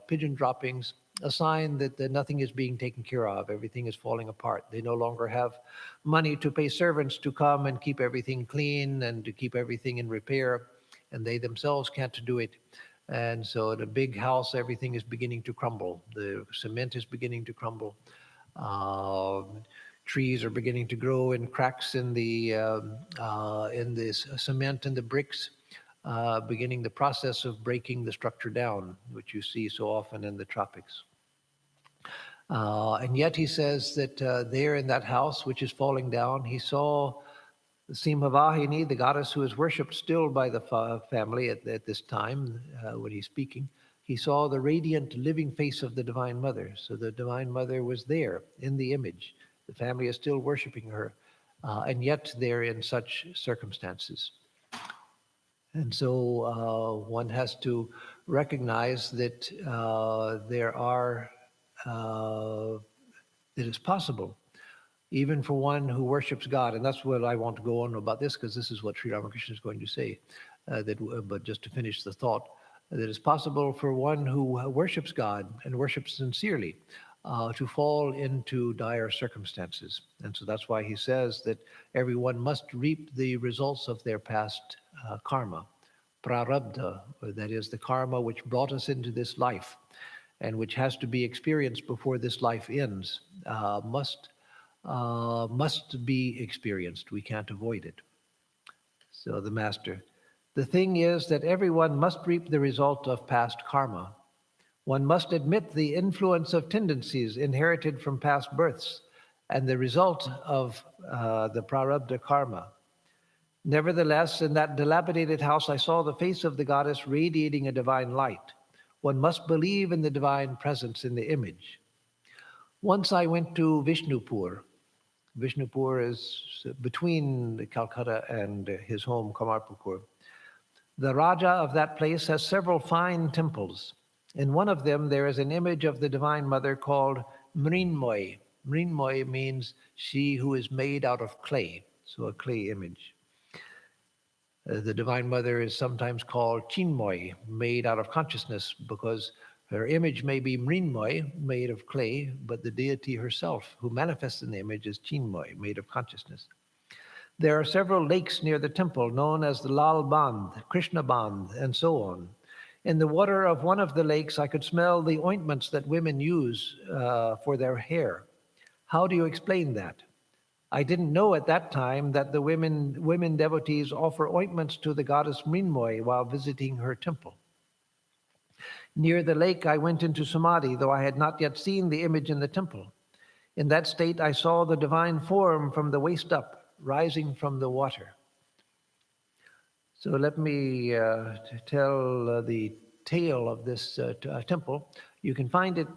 pigeon droppings, a sign that nothing is being taken care of. Everything is falling apart. They no longer have money to pay servants to come and keep everything clean and to keep everything in repair, and they themselves can't do it. And so in a big house, everything is beginning to crumble. The cement is beginning to crumble. Trees are beginning to grow in cracks in the cement and the bricks, beginning the process of breaking the structure down, which you see so often in the tropics. And yet he says that there in that house, which is falling down, he saw the Simhavahini, the goddess who is worshipped still by the family at this time when he's speaking. He saw the radiant living face of the Divine Mother. So the Divine Mother was there in the image. The family is still worshiping her, and yet they're in such circumstances. And so one has to recognize that it is possible, even for one who worships God, and that's what I want to go on about this, because this is what Sri Ramakrishna is going to say, but just to finish the thought, that it's possible for one who worships God and worships sincerely to fall into dire circumstances. And so that's why he says that everyone must reap the results of their past karma, prarabdha, that is the karma which brought us into this life and which has to be experienced before this life ends, must be experienced. We can't avoid it. So the Master, the thing is that everyone must reap the result of past karma. One must admit the influence of tendencies inherited from past births and the result of the prarabdha karma. Nevertheless, in that dilapidated house, I saw the face of the goddess radiating a divine light. One must believe in the divine presence in the image. Once I went to Vishnupur. Vishnupur is between Calcutta and his home, Kamarpukur. The Raja of that place has several fine temples. In one of them, there is an image of the Divine Mother called Mrinmoy. Mrinmoy means she who is made out of clay, so a clay image. The Divine Mother is sometimes called Chinmoy, made out of consciousness, because Her image may be Mrinmoy, made of clay, but the deity herself, who manifests in the image, is Chinmoy, made of consciousness. There are several lakes near the temple known as the Lal Bandh, Krishna Bandh, and so on. In the water of one of the lakes, I could smell the ointments that women use for their hair. How do you explain that? I didn't know at that time that the women devotees offer ointments to the goddess Mrinmoy while visiting her temple. Near the lake, I went into samadhi, though I had not yet seen the image in the temple. In that state, I saw the divine form from the waist up, rising from the water. So let me tell the tale of this temple. You can find it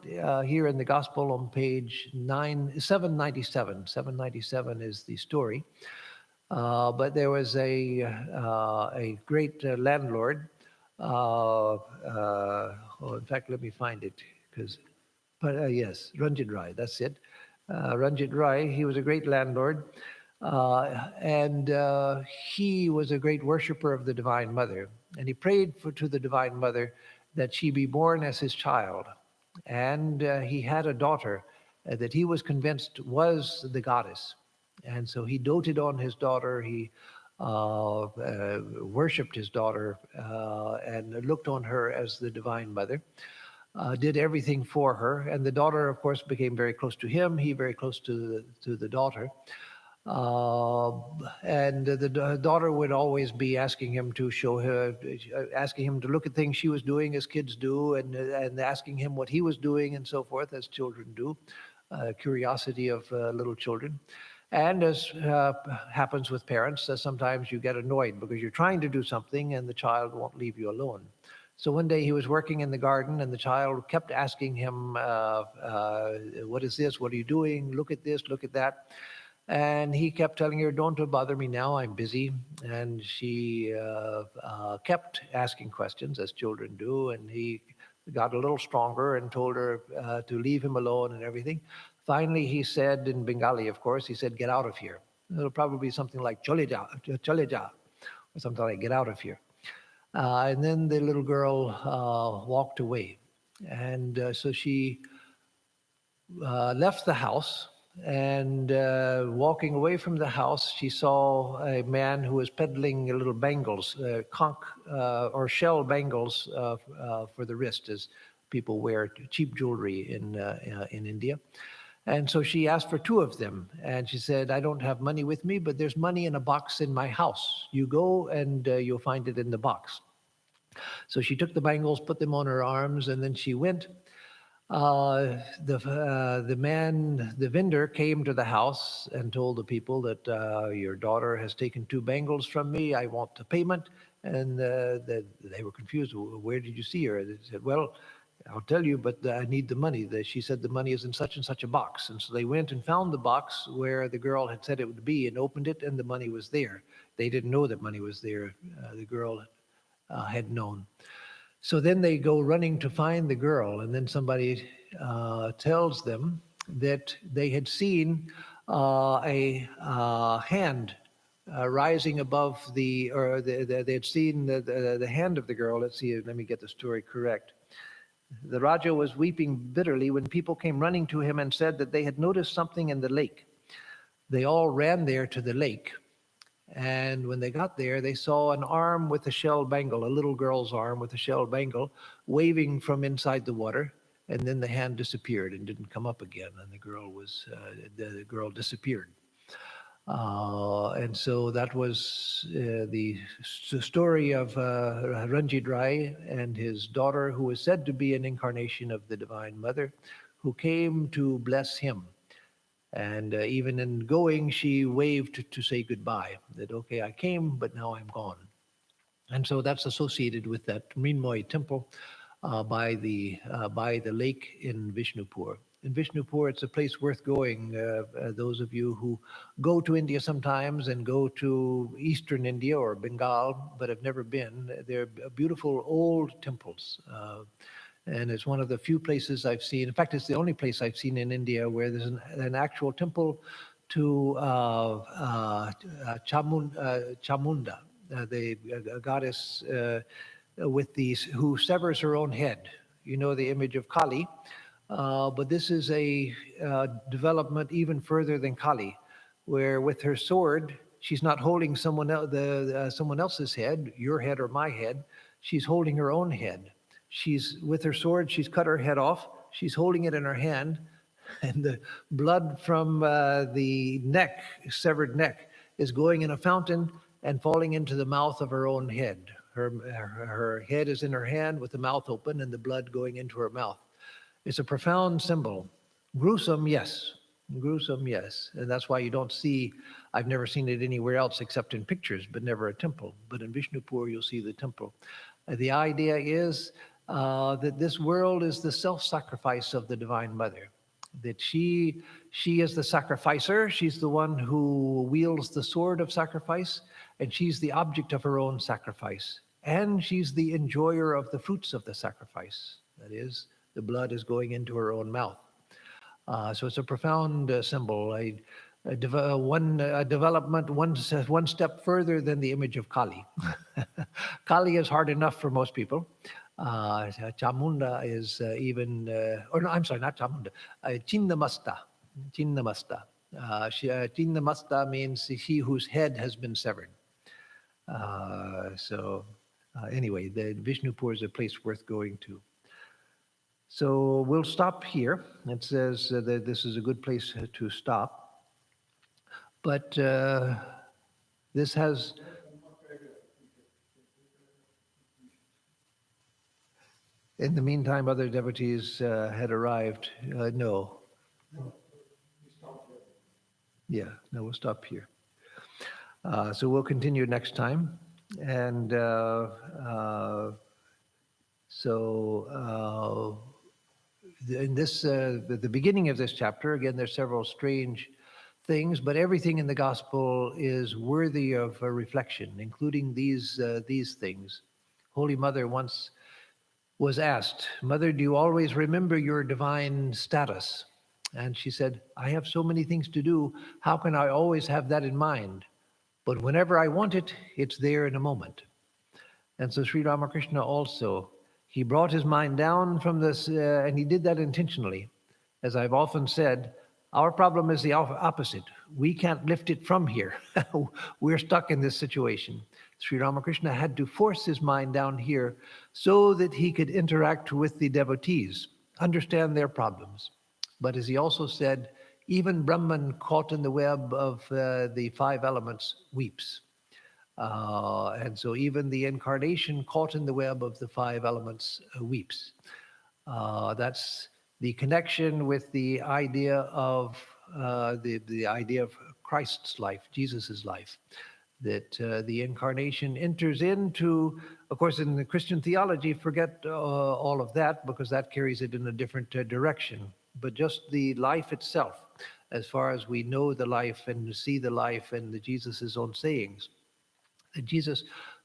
here in the Gospel on page 797. 797 is the story. But there was a great landlord. In fact, let me find it, yes, Ranjit Rai, that's it. Ranjit Rai, he was a great landlord, and he was a great worshiper of the Divine Mother. And he prayed to the Divine Mother that she be born as his child. And he had a daughter that he was convinced was the goddess. And so he doted on his daughter. He worshipped his daughter and looked on her as the Divine Mother, did everything for her. And the daughter, of course, became very close to him, he very close to the daughter. And the daughter would always be asking him to show her, asking him to look at things she was doing as kids do, and asking him what he was doing and so forth, as children do, curiosity of little children. And as happens with parents, sometimes you get annoyed because you're trying to do something and the child won't leave you alone. So one day he was working in the garden and the child kept asking him, what is this? What are you doing? Look at this, look at that. And he kept telling her, don't bother me now, I'm busy. And she kept asking questions, as children do, and he got a little stronger and told her to leave him alone and everything. Finally, he said, in Bengali, of course, he said, get out of here. It'll probably be something like, chole ja, or something like, get out of here. And then the little girl walked away. And so she left the house, and walking away from the house, she saw a man who was peddling little bangles, conch or shell bangles for the wrist, as people wear cheap jewelry in India. And so she asked for 2 of them. And she said, I don't have money with me, but there's money in a box in my house. You go and you'll find it in the box. So she took the bangles, put them on her arms, and then she went. The vendor came to the house and told the people that your daughter has taken 2 bangles from me. I want the payment. And they were confused. Where did you see her? They said, well, I'll tell you, but I need the money. She said the money is in such and such a box. And so they went and found the box where the girl had said it would be and opened it, and the money was there. They didn't know that money was there. The girl had known. So then they go running to find the girl, and then somebody tells them that they had seen a hand rising above they had seen the hand of the girl. Let's see, let me get the story correct. The Raja was weeping bitterly when people came running to him and said that they had noticed something in the lake. They all ran there to the lake. And when they got there, they saw an arm with a shell bangle, a little girl's arm with a shell bangle, waving from inside the water. And then the hand disappeared and didn't come up again. And the girl disappeared. And so that was the story of Ranjit Rai and his daughter, who was said to be an incarnation of the Divine Mother, who came to bless him. And even in going, she waved to say goodbye, that, okay, I came, but now I'm gone. And so that's associated with that Mrinmoy temple by the lake in Vishnupur. In Vishnupur, it's a place worth going. Those of you who go to India sometimes and go to eastern India or Bengal, but have never been, they're beautiful old temples. And it's one of the few places I've seen, in fact, it's the only place I've seen in India where there's an actual temple to Chamunda, the goddess who severs her own head. you know the image of Kali, but this is a development even further than Kali, where with her sword, she's not holding someone else's head, your head or my head. She's holding her own head. She's with her sword. She's cut her head off. She's holding it in her hand, and the blood from the neck, severed neck, is going in a fountain and falling into the mouth of her own head. Her head is in her hand with the mouth open and the blood going into her mouth. It's a profound symbol. Gruesome, yes. Gruesome, yes. And that's why you don't see, I've never seen it anywhere else except in pictures, but never a temple. But in Vishnupur, you'll see the temple. The idea is that this world is the self-sacrifice of the Divine Mother. That she is the sacrificer. She's the one who wields the sword of sacrifice, and she's the object of her own sacrifice. And she's the enjoyer of the fruits of the sacrifice. That is, the blood is going into her own mouth. So it's a profound symbol, a development one step further than the image of Kali. Kali is hard enough for most people. Chamunda is or no, I'm sorry, not Chamunda, Chinnamasta. Chinnamasta. Chinnamasta means he whose head has been severed. Anyway, the Vishnupur is a place worth going to. So we'll stop here. It says that this is a good place to stop. But this has... In the meantime, other devotees had arrived. No. Yeah, no, we'll stop here. So we'll continue next time. And in this, the beginning of this chapter, again, there's several strange things, but everything in the gospel is worthy of reflection, including these things. Holy Mother once was asked, "Mother, do you always remember your divine status?" And she said, "I have so many things to do. How can I always have that in mind? But whenever I want it, it's there in a moment." And so Sri Ramakrishna also, he brought his mind down from this, and he did that intentionally. As I've often said, our problem is the opposite. We can't lift it from here. We're stuck in this situation. Sri Ramakrishna had to force his mind down here so that he could interact with the devotees, understand their problems. But as he also said, even Brahman caught in the web of the five elements weeps. And so even the incarnation caught in the web of the five elements weeps. That's the connection with the idea of the idea of Christ's life, Jesus's life, that the incarnation enters into, of course, in the Christian theology, forget all of that because that carries it in a different direction. But just the life itself, as far as we know the life and see the life and Jesus's own sayings, that Jesus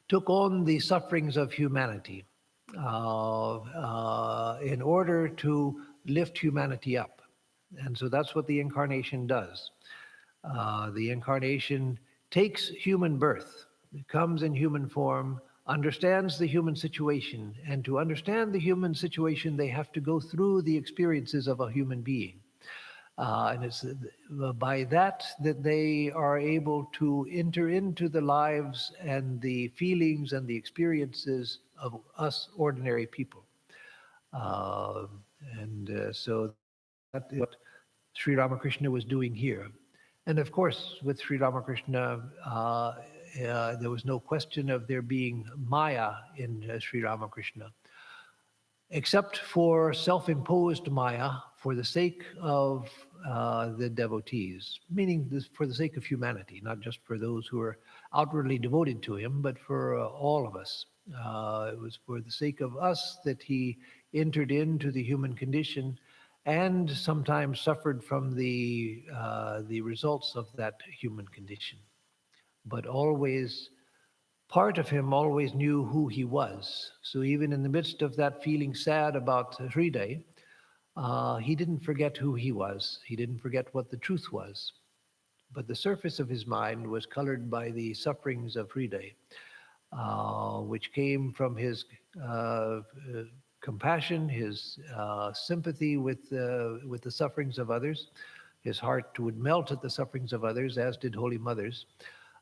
took on the sufferings of humanity in order to lift humanity up. And so that's what the incarnation does. The incarnation takes human birth, it comes in human form, understands the human situation, and to understand the human situation, they have to go through the experiences of a human being. And it's by that they are able to enter into the lives and the feelings and the experiences of us ordinary people. So that is what Sri Ramakrishna was doing here. And of course, with Sri Ramakrishna, there was no question of there being Maya in Sri Ramakrishna, except for self-imposed Maya for the sake of the devotees, meaning this for the sake of humanity, not just for those who are outwardly devoted to him, but for all of us. It was for the sake of us that he entered into the human condition and sometimes suffered from the results of that human condition. But always, part of him always knew who he was. So even in the midst of that feeling sad about Hriday, he didn't forget who he was. He didn't forget what the truth was. But the surface of his mind was colored by the sufferings of Hriday, which came from his compassion, his sympathy with the sufferings of others. His heart would melt at the sufferings of others, as did Holy Mothers.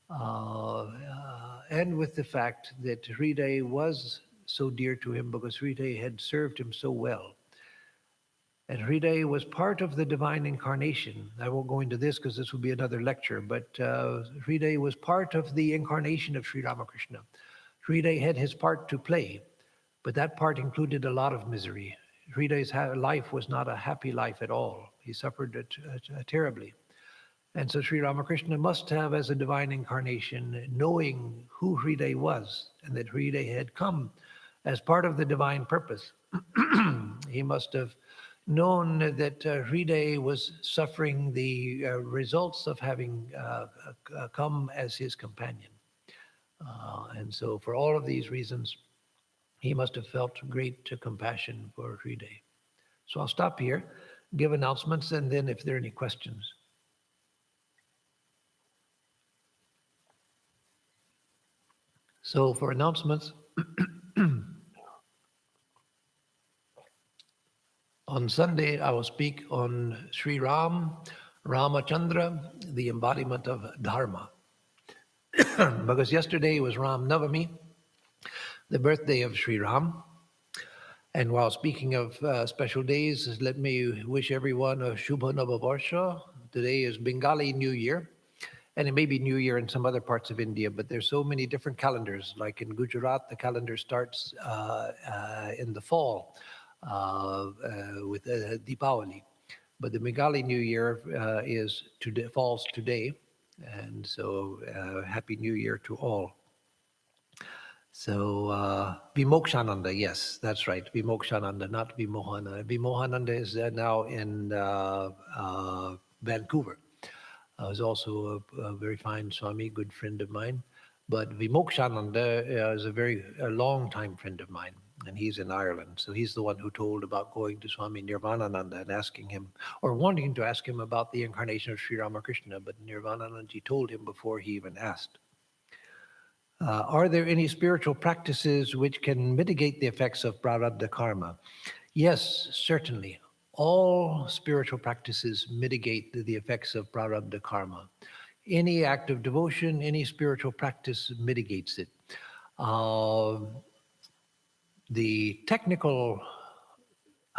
And with the fact that Hriday was so dear to him because Hriday had served him so well. And Hriday was part of the divine incarnation. I won't go into this because this will be another lecture, but Hriday was part of the incarnation of Sri Ramakrishna. Hriday had his part to play, but that part included a lot of misery. Hriday's life was not a happy life at all. He suffered terribly. And so Sri Ramakrishna must have, as a divine incarnation, knowing who Hriday was and that Hriday had come as part of the divine purpose, he must have known that Hriday was suffering the results of having come as his companion. And so for all of these reasons, he must have felt great compassion for Hriday. So I'll stop here, give announcements, and then if there are any questions. So for announcements, on Sunday, I will speak on Sri Ramachandra, the embodiment of Dharma. Because yesterday was Ram Navami, the birthday of Sri Ram. And while speaking of special days, let me wish everyone a Shubha Navavarsha. Today is Bengali New Year. And it may be New Year in some other parts of India, but there's so many different calendars. Like in Gujarat, the calendar starts in the fall with Deepavali. But the Bengali New Year falls today. And so Happy New Year to all. So Vimokshananda, yes, that's right. Vimokshananda, not Vimohananda. Vimohananda is now in Vancouver. Is also a very fine Swami, good friend of mine. But Vimokshananda is a long-time friend of mine, and he's in Ireland. So he's the one who told about going to Swami Nirvanananda and asking him, or wanting to ask him about the incarnation of Sri Ramakrishna, but Nirvanananda told him before he even asked. Are there any spiritual practices which can mitigate the effects of prarabdha karma? Yes, certainly. All spiritual practices mitigate the effects of prarabdha karma. Any act of devotion, any spiritual practice mitigates it. The technical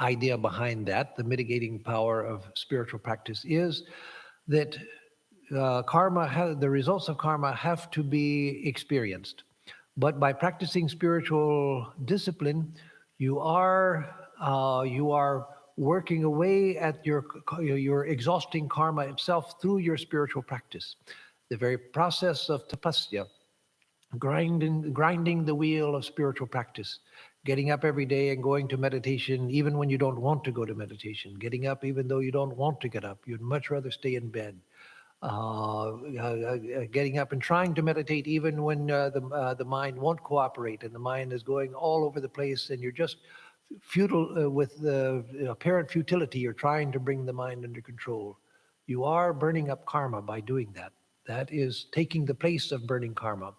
idea behind that, the mitigating power of spiritual practice, is that the results of karma have to be experienced. But by practicing spiritual discipline, you are working away at your exhausting karma itself through your spiritual practice. The very process of tapasya, grinding the wheel of spiritual practice, getting up every day and going to meditation even when you don't want to go to meditation, getting up even though you don't want to get up, you'd much rather stay in bed. Getting up and trying to meditate even when the mind won't cooperate and the mind is going all over the place and you're just futile with the apparent futility. You're trying to bring the mind under control. You are burning up karma by doing that. That is taking the place of burning karma.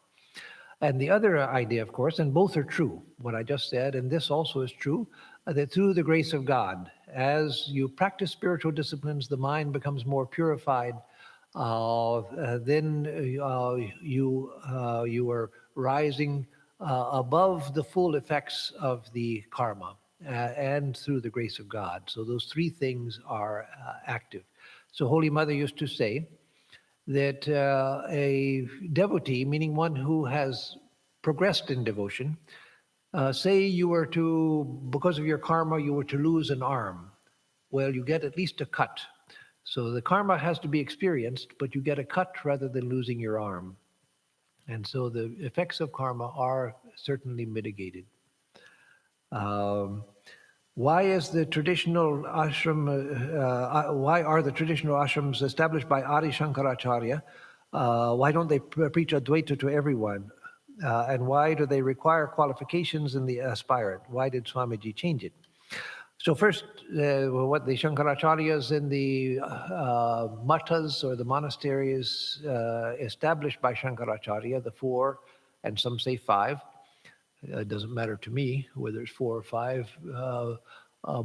And the other idea, of course, and both are true, what I just said, and this also is true, that through the grace of God, as you practice spiritual disciplines, the mind becomes more purified. Then you are rising above the full effects of the karma and through the grace of God. So those three things are active. So Holy Mother used to say that a devotee, meaning one who has progressed in devotion, say you were to, because of your karma, you were to lose an arm. Well, you get at least a cut. So the karma has to be experienced, but you get a cut rather than losing your arm. And so the effects of karma are certainly mitigated. Why is the traditional ashram? Why are the traditional ashrams established by Adi Shankaracharya? Why don't they preach Advaita to everyone? And why do they require qualifications in the aspirant? Why did Swamiji change it? So first, what the Shankaracharyas in the mattas or the monasteries established by Shankaracharya, the 4, and some say 5, It doesn't matter to me whether it's 4 or 5,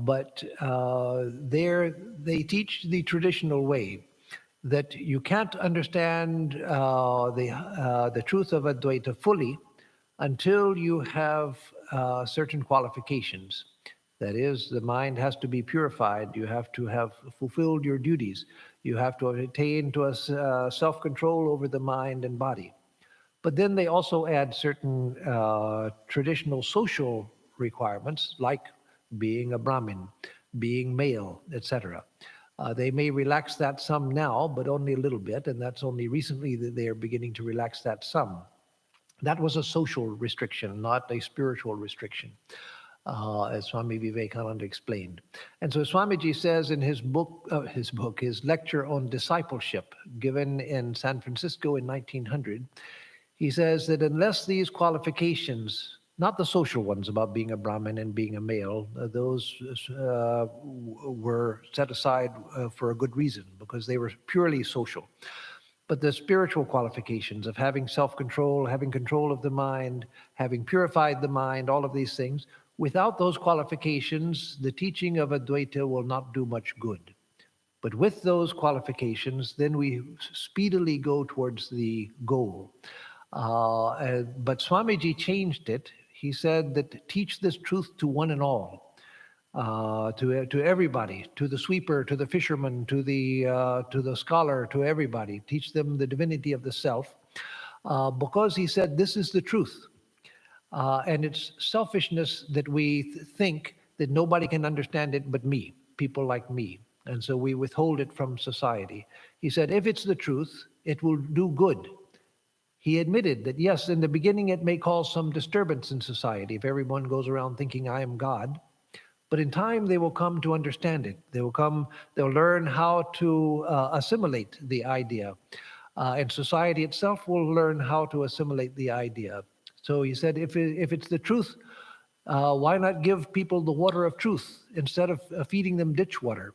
but they teach the traditional way that you can't understand the truth of Advaita fully until you have certain qualifications. That is, the mind has to be purified. You have to have fulfilled your duties. You have to attain to a self-control over the mind and body. But then they also add certain traditional social requirements, like being a Brahmin, being male, etc. They may relax that some now, but only a little bit, and that's only recently that they are beginning to relax that some. That was a social restriction, not a spiritual restriction, as Swami Vivekananda explained. And so Swamiji says in his lecture on discipleship, given in San Francisco in 1900, he says that unless these qualifications, not the social ones about being a Brahmin and being a male, those were set aside for a good reason, because they were purely social. But the spiritual qualifications of having self-control, having control of the mind, having purified the mind, all of these things, without those qualifications, the teaching of Advaita will not do much good. But with those qualifications, then we speedily go towards the goal. But Swamiji changed it. He said that teach this truth to one and all, to everybody, to the sweeper, to the fisherman, to the scholar, to everybody. Teach them the divinity of the self, because he said this is the truth. And it's selfishness that we think that nobody can understand it but me, people like me. And so we withhold it from society. He said, if it's the truth, it will do good. He admitted that, yes, in the beginning it may cause some disturbance in society if everyone goes around thinking I am God. But in time they will come to understand it. They'll learn how to assimilate the idea. And society itself will learn how to assimilate the idea. So he said, if it's the truth, why not give people the water of truth instead of feeding them ditch water?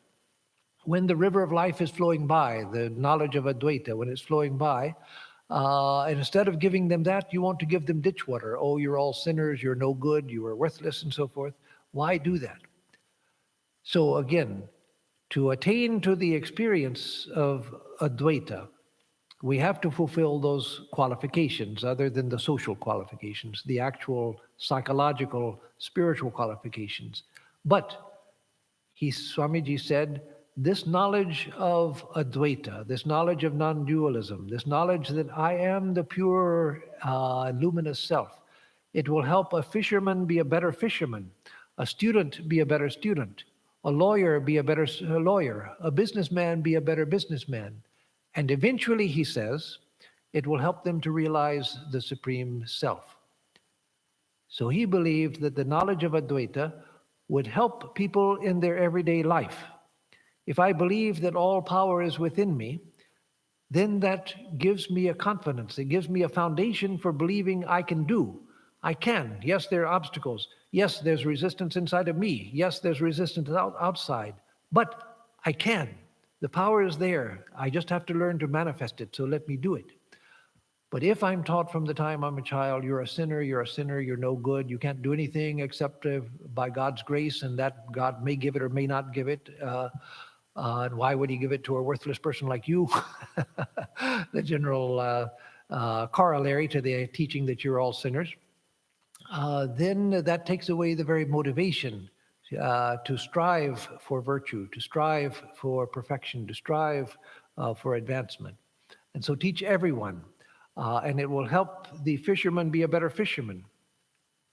When the river of life is flowing by, the knowledge of Advaita, when it's flowing by, and instead of giving them that, you want to give them ditch water. Oh, you're all sinners, you're no good, you are worthless, and so forth. Why do that? So again, to attain to the experience of Advaita, we have to fulfill those qualifications other than the social qualifications, the actual psychological, spiritual qualifications. But Swamiji said, this knowledge of Advaita, this knowledge of non-dualism, this knowledge that I am the pure luminous self, it will help a fisherman be a better fisherman, a student be a better student, a lawyer be a better lawyer, a businessman be a better businessman. And eventually, he says, it will help them to realize the Supreme Self. So he believed that the knowledge of Advaita would help people in their everyday life. If I believe that all power is within me, then that gives me a confidence. It gives me a foundation for believing I can do. I can. Yes, there are obstacles. Yes, there's resistance inside of me. Yes, there's resistance outside. But I can. The power is there. I just have to learn to manifest it, so let me do it. But if I'm taught from the time I'm a child, you're a sinner, you're no good, you can't do anything except by God's grace, and that God may give it or may not give it, and why would he give it to a worthless person like you? The general corollary to the teaching that you're all sinners. Then that takes away the very motivation to strive for virtue, to strive for perfection, to strive for advancement. And so teach everyone, and it will help the fisherman be a better fisherman.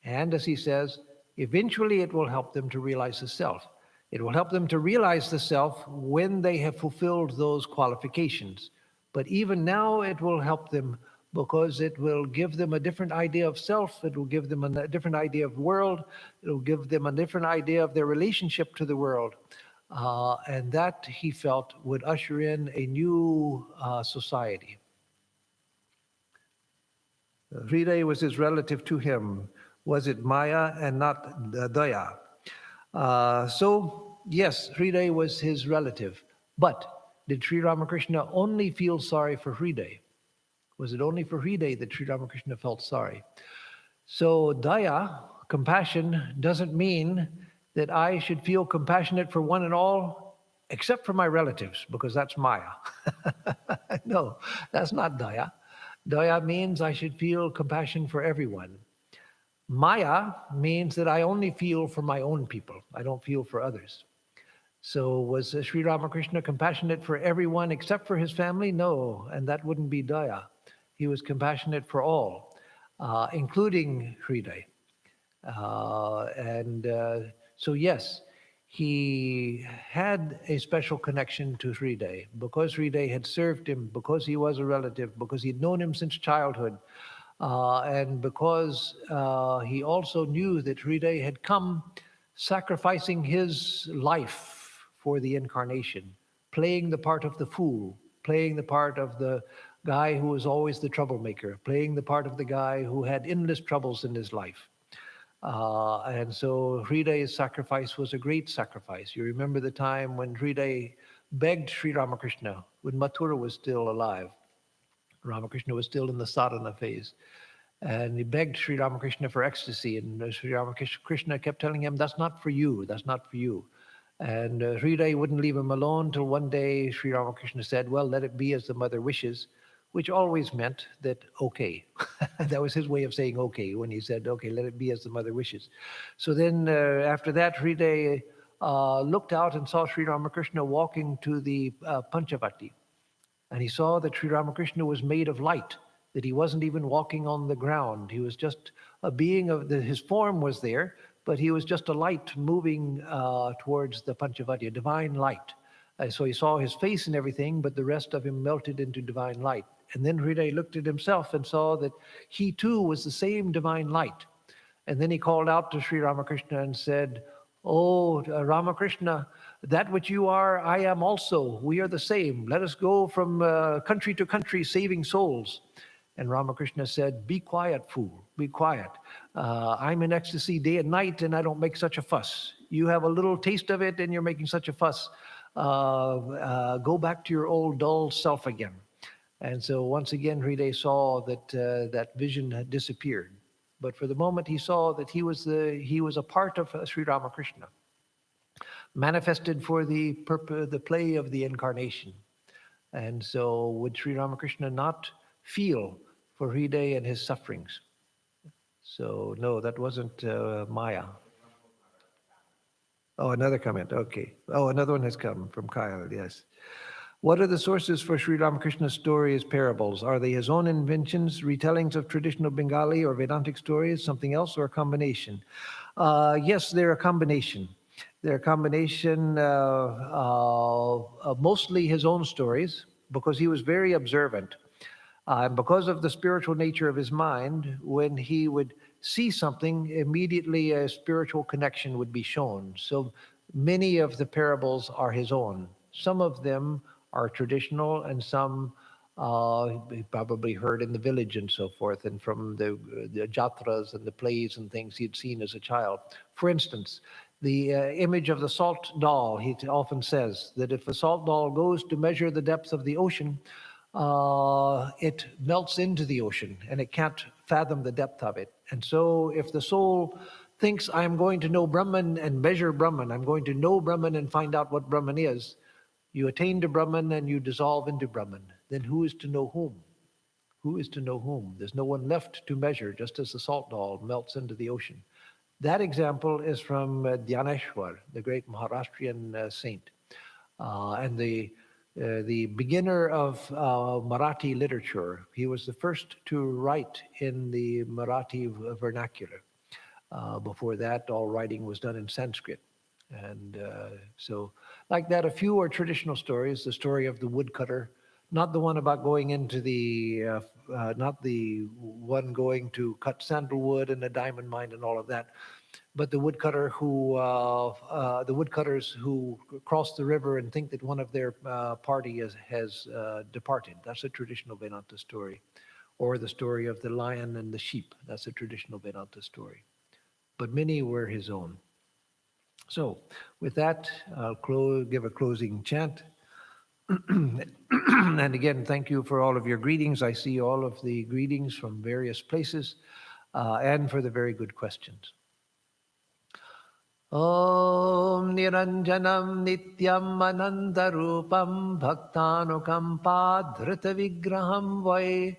And as he says, eventually it will help them to realize the self. It will help them to realize the self when they have fulfilled those qualifications. But even now it will help them because it will give them a different idea of self. It will give them a different idea of the world. It will give them a different idea of their relationship to the world. And that, he felt, would usher in a new society. Hriday was his relative to him. Was it Maya and not Daya? So, yes, Hriday was his relative. But did Sri Ramakrishna only feel sorry for Hriday? Was it only for Hriday that Sri Ramakrishna felt sorry? So daya, compassion, doesn't mean that I should feel compassionate for one and all, except for my relatives, because that's Maya. No, that's not daya. Daya means I should feel compassion for everyone. Maya means that I only feel for my own people. I don't feel for others. So was Sri Ramakrishna compassionate for everyone except for his family? No, and that wouldn't be daya. He was compassionate for all, including Hriday. So yes, he had a special connection to Hriday because Hriday had served him, because he was a relative, because he'd known him since childhood, and because he also knew that Hriday had come sacrificing his life for the incarnation, playing the part of the fool, playing the part of the guy who was always the troublemaker, playing the part of the guy who had endless troubles in his life. And so Hriday's sacrifice was a great sacrifice. You remember the time when Hriday begged Sri Ramakrishna, when Mathura was still alive. Ramakrishna was still in the sadhana phase. And he begged Sri Ramakrishna for ecstasy. And Sri Ramakrishna kept telling him, that's not for you, that's not for you. And Hriday wouldn't leave him alone till one day Sri Ramakrishna said, well, let it be as the mother wishes, which always meant that, okay. That was his way of saying okay, when he said, okay, let it be as the mother wishes. So then after that, Hriday looked out and saw Sri Ramakrishna walking to the Panchavati. And he saw that Sri Ramakrishna was made of light, that he wasn't even walking on the ground. He was just a being of, his form was there, but he was just a light moving towards the Panchavati, a divine light. So he saw his face and everything, but the rest of him melted into divine light. And then Hriday looked at himself and saw that he too was the same divine light. And then he called out to Sri Ramakrishna and said, oh, Ramakrishna, that which you are, I am also. We are the same. Let us go from country to country saving souls. And Ramakrishna said, be quiet, fool, be quiet. I'm in ecstasy day and night, and I don't make such a fuss. You have a little taste of it, and you're making such a fuss. Go back to your old dull self again. And so once again, Hriday saw that that vision had disappeared. But for the moment, he saw that he was a part of Sri Ramakrishna, manifested for the play of the incarnation. And so would Sri Ramakrishna not feel for Hriday and his sufferings? So no, that wasn't Maya. Oh, another comment, okay. Oh, another one has come from Kyle, yes. What are the sources for Sri Ramakrishna's stories, parables? Are they his own inventions, retellings of traditional Bengali or Vedantic stories, something else, or a combination? Yes, they're a combination. They're a combination, mostly his own stories, because he was very observant. And because of the spiritual nature of his mind, when he would see something, immediately a spiritual connection would be shown. So many of the parables are his own. Some of them are traditional, and some he probably heard in the village and so forth, and from the jatras and the plays and things he'd seen as a child. For instance, the image of the salt doll, he often says that if a salt doll goes to measure the depth of the ocean, it melts into the ocean and it can't fathom the depth of it. And so if the soul thinks, I'm going to know Brahman and measure Brahman, I'm going to know Brahman and find out what Brahman is, you attain to Brahman and you dissolve into Brahman. Then who is to know whom? Who is to know whom? There's no one left to measure, just as the salt doll melts into the ocean. That example is from Dhyaneshwar, the great Maharashtrian saint. And the beginner of Marathi literature. He was the first to write in the Marathi vernacular. Before that, all writing was done in Sanskrit. And so like that, a few are traditional stories. The story of the woodcutter, not the one about going into the, not the one going to cut sandalwood and a diamond mine and all of that, but the woodcutter who, the woodcutters who cross the river and think that one of their party has departed. That's a traditional Vedanta story. Or the story of the lion and the sheep. That's a traditional Vedanta story. But many were his own. So with that, I'll give a closing chant. And again, thank you for all of your greetings. I see all of the greetings from various places. and for the very good questions. Om Niranjanam Nityam Anantarupam Bhaktanukampa Dhrita Vigraham Vai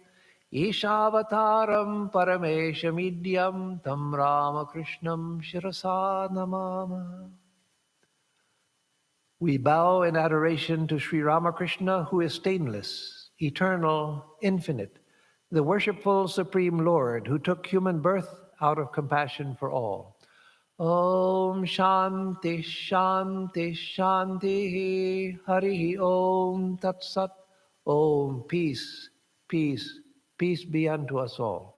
Ishavataram Parameshamidyam Tam Ramakrishnam Shirasa Namama. We bow in adoration to Sri Ramakrishna, who is stainless, eternal, infinite, the worshipful Supreme Lord, who took human birth out of compassion for all. Om Shanti Shanti Shanti Hari Om Tat Sat. Om Peace, peace, peace be unto us all.